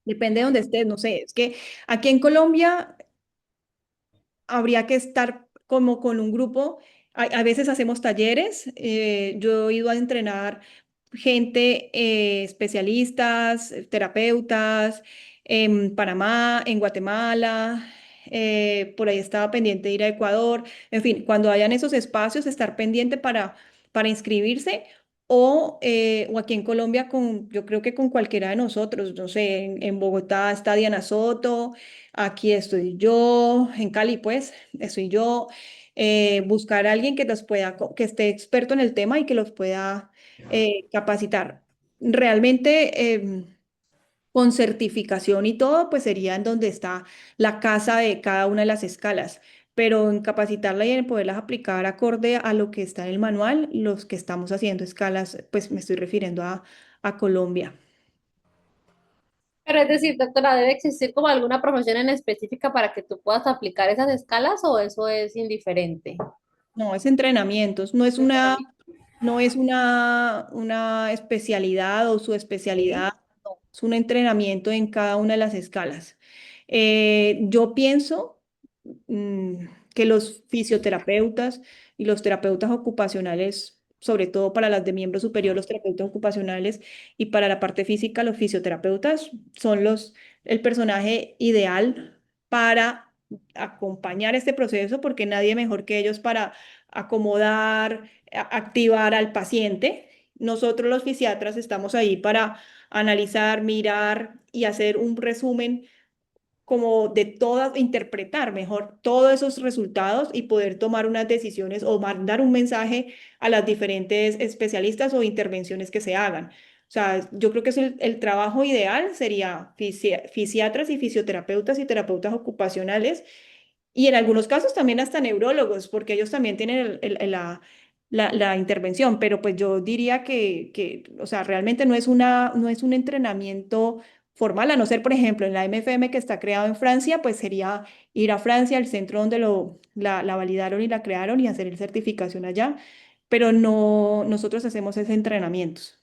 depende de donde estés, no sé, es que aquí en Colombia habría que estar como con un grupo. A veces hacemos talleres. Yo he ido a entrenar gente, especialistas, terapeutas, en Panamá, en Guatemala. Por ahí estaba pendiente de ir a Ecuador. En fin, cuando hayan esos espacios, estar pendiente para inscribirse. O aquí en Colombia, yo creo que con cualquiera de nosotros, no sé, en Bogotá está Diana Soto, aquí estoy yo, en Cali, pues, estoy yo. Buscar a alguien que los pueda, que esté experto en el tema y que los pueda capacitar. Realmente, con certificación y todo, pues sería en donde está la casa de cada una de las escalas. Pero en capacitarla y en poderlas aplicar acorde a lo que está en el manual, los que estamos haciendo escalas, pues me estoy refiriendo a Colombia. Pero es decir, doctora, ¿debe existir como alguna profesión en específica para que tú puedas aplicar esas escalas o eso es indiferente? No, es entrenamientos, no es una, Entrenamiento. no es una especialidad o su especialidad, Ok. no, es un entrenamiento en cada una de las escalas. Yo pienso mm, que los fisioterapeutas y los terapeutas ocupacionales, sobre todo para las de miembro superior, los terapeutas ocupacionales y para la parte física, los fisioterapeutas son el personaje ideal para acompañar este proceso porque nadie mejor que ellos para acomodar, activar al paciente. Nosotros los fisiatras estamos ahí para analizar, mirar y hacer un resumen como de todas, interpretar mejor todos esos resultados y poder tomar unas decisiones o mandar un mensaje a las diferentes especialistas o intervenciones que se hagan. O sea, yo creo que es el trabajo ideal sería fisiatras y fisioterapeutas y terapeutas ocupacionales Y en algunos casos también hasta neurólogos, porque ellos también tienen la intervención, pero pues yo diría o sea, realmente no es un entrenamiento formal, a no ser, por ejemplo, en la MFM que está creado en Francia, pues sería ir a Francia, al centro donde la validaron y la crearon y hacer el certificación allá, pero no, nosotros hacemos ese entrenamientos.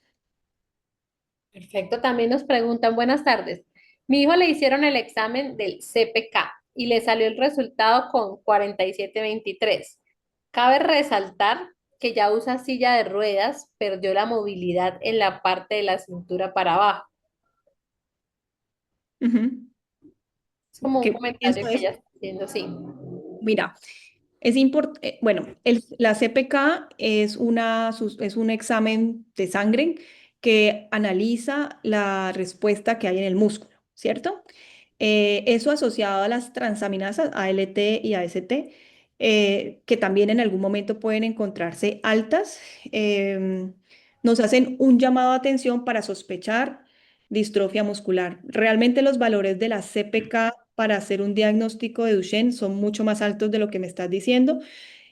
Perfecto, también nos preguntan, buenas tardes. Mi hijo le hicieron el examen del CPK y le salió el resultado con 47,23. Cabe resaltar que ya usa silla de ruedas, perdió la movilidad en la parte de la cintura para abajo. Ujú. Es como un Eso comentario que es, ella está haciendo, sí. mira. Es importante, bueno, la CPK es un examen de sangre que analiza la respuesta que hay en el músculo, ¿cierto? Eso asociado a las transaminasas ALT y AST, que también en algún momento pueden encontrarse altas, nos hacen un llamado de atención para sospechar distrofia muscular. Realmente los valores de la CPK para hacer un diagnóstico de Duchenne son mucho más altos de lo que me estás diciendo.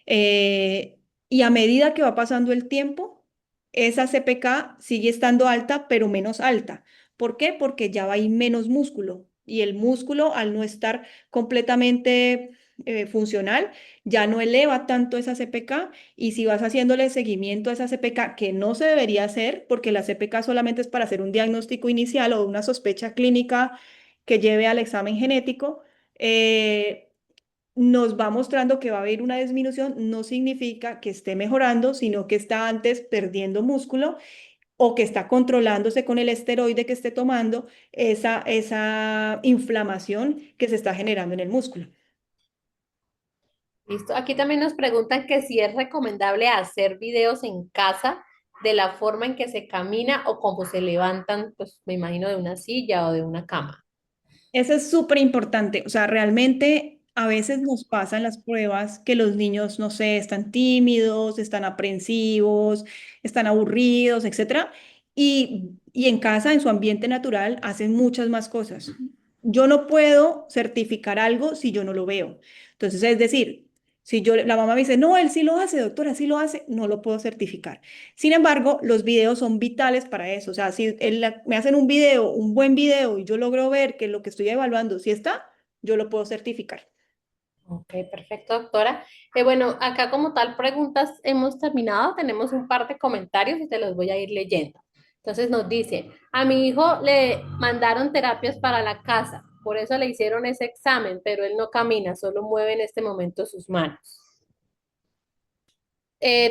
eh, y a medida que va pasando el tiempo, esa CPK sigue estando alta, pero menos alta. ¿Por qué? Porque ya va a ir menos músculo. Y el músculo, al no estar completamente funcional, ya no eleva tanto esa CPK. Y si vas haciéndole seguimiento a esa CPK, que no se debería hacer, porque la CPK solamente es para hacer un diagnóstico inicial o una sospecha clínica que lleve al examen genético, nos va mostrando que va a haber una disminución, no significa que esté mejorando, sino que está antes perdiendo músculo o que está controlándose con el esteroide que esté tomando esa inflamación que se está generando en el músculo. Listo. Aquí también nos preguntan que si es recomendable hacer videos en casa de la forma en que se camina o cómo se levantan, pues me imagino de una silla o de una cama. Eso es súper importante. O sea, realmente a veces nos pasan las pruebas que los niños, no sé, están tímidos, están aprensivos, están aburridos, etcétera. Y en casa, en su ambiente natural, hacen muchas más cosas. Yo no puedo certificar algo si yo no lo veo. Entonces, es decir, si la mamá me dice, no, él sí lo hace, doctora, sí lo hace, no lo puedo certificar. Sin embargo, los videos son vitales para eso. O sea, si me hacen un video, un buen video, y yo logro ver que lo que estoy evaluando sí está, yo lo puedo certificar. Ok, perfecto, doctora. Bueno, acá como tal preguntas hemos terminado. Tenemos un par de comentarios y te los voy a ir leyendo. Entonces nos dice, a mi hijo le mandaron terapias para la casa, por eso le hicieron ese examen, pero él no camina, solo mueve en este momento sus manos.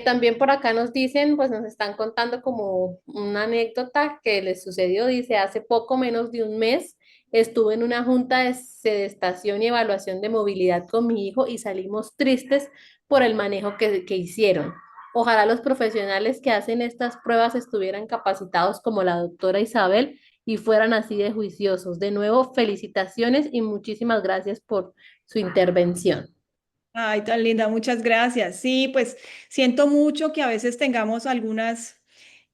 También por acá nos dicen, pues nos están contando como una anécdota que les sucedió. Dice, hace poco menos de un mes estuve en una junta de sedestación y evaluación de movilidad con mi hijo y salimos tristes por el manejo que hicieron. Ojalá los profesionales que hacen estas pruebas estuvieran capacitados como la doctora Isabel y fueran así de juiciosos. De nuevo, felicitaciones y muchísimas gracias por su intervención. Ay, tan linda, muchas gracias. Sí, pues siento mucho que a veces tengamos algunas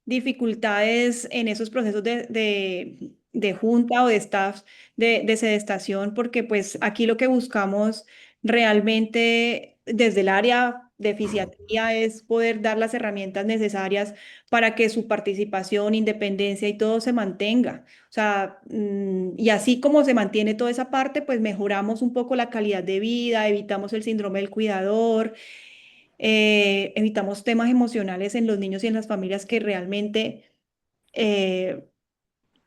dificultades en esos procesos de junta o de staff de sedestación, porque pues aquí lo que buscamos realmente desde el área de fisiatría es poder dar las herramientas necesarias para que su participación, independencia y todo se mantenga. O sea, y así como se mantiene toda esa parte, pues mejoramos un poco la calidad de vida, evitamos el síndrome del cuidador, evitamos temas emocionales en los niños y en las familias que realmente, eh,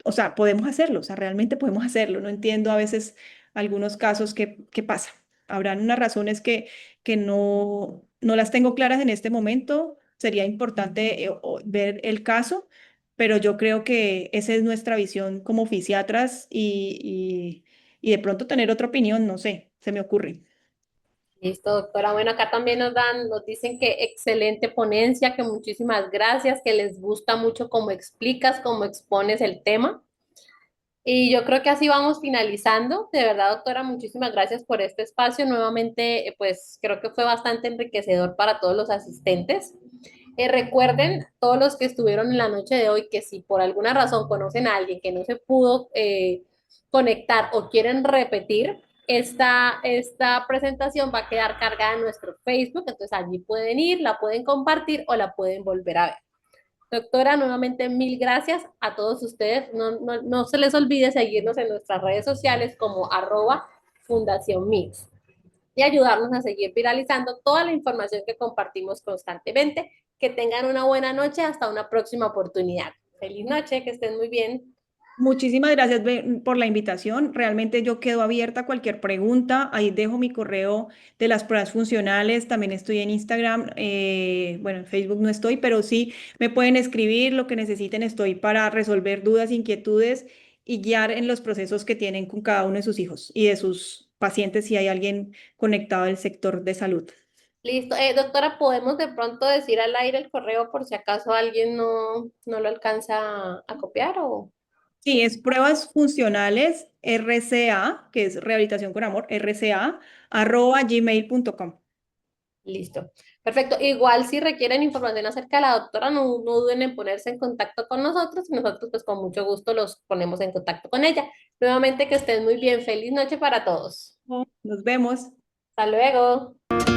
o sea, podemos hacerlo, o sea, realmente podemos hacerlo. No entiendo a veces algunos casos que pasa. Habrán unas razones que no las tengo claras en este momento. Sería importante ver el caso, pero yo creo que esa es nuestra visión como fisiatras y de pronto tener otra opinión, no sé, se me ocurre. Listo, doctora. Bueno, acá también nos dicen que excelente ponencia, que muchísimas gracias, que les gusta mucho cómo explicas, cómo expones el tema. Y yo creo que así vamos finalizando. De verdad, doctora, muchísimas gracias por este espacio. Nuevamente, pues creo que fue bastante enriquecedor para todos los asistentes. Recuerden, todos los que estuvieron en la noche de hoy, que si por alguna razón conocen a alguien que no se pudo conectar o quieren repetir, esta presentación va a quedar cargada en nuestro Facebook, entonces allí pueden ir, la pueden compartir o la pueden volver a ver. Doctora, nuevamente mil gracias a todos ustedes. No se les olvide seguirnos en nuestras redes sociales como @Fundación Mix y ayudarnos a seguir viralizando toda la información que compartimos constantemente. Que tengan una buena noche, hasta una próxima oportunidad. Feliz noche, que estén muy bien. Muchísimas gracias por la invitación. Realmente yo quedo abierta a cualquier pregunta. Ahí dejo mi correo de las pruebas funcionales. También estoy en Instagram. Bueno, en Facebook no estoy, pero sí me pueden escribir lo que necesiten. Estoy para resolver dudas, inquietudes y guiar en los procesos que tienen con cada uno de sus hijos y de sus pacientes si hay alguien conectado al sector de salud. Listo. Doctora, ¿podemos de pronto decir al aire el correo por si acaso alguien no lo alcanza a copiar o? Sí, es pruebas funcionales RCA, que es rehabilitación con amor, RCA, @gmail.com. Listo. Perfecto. Igual si requieren información acerca de la doctora, no duden en ponerse en contacto con nosotros y nosotros pues con mucho gusto los ponemos en contacto con ella. Nuevamente que estén muy bien. Feliz noche para todos. Nos vemos. Hasta luego.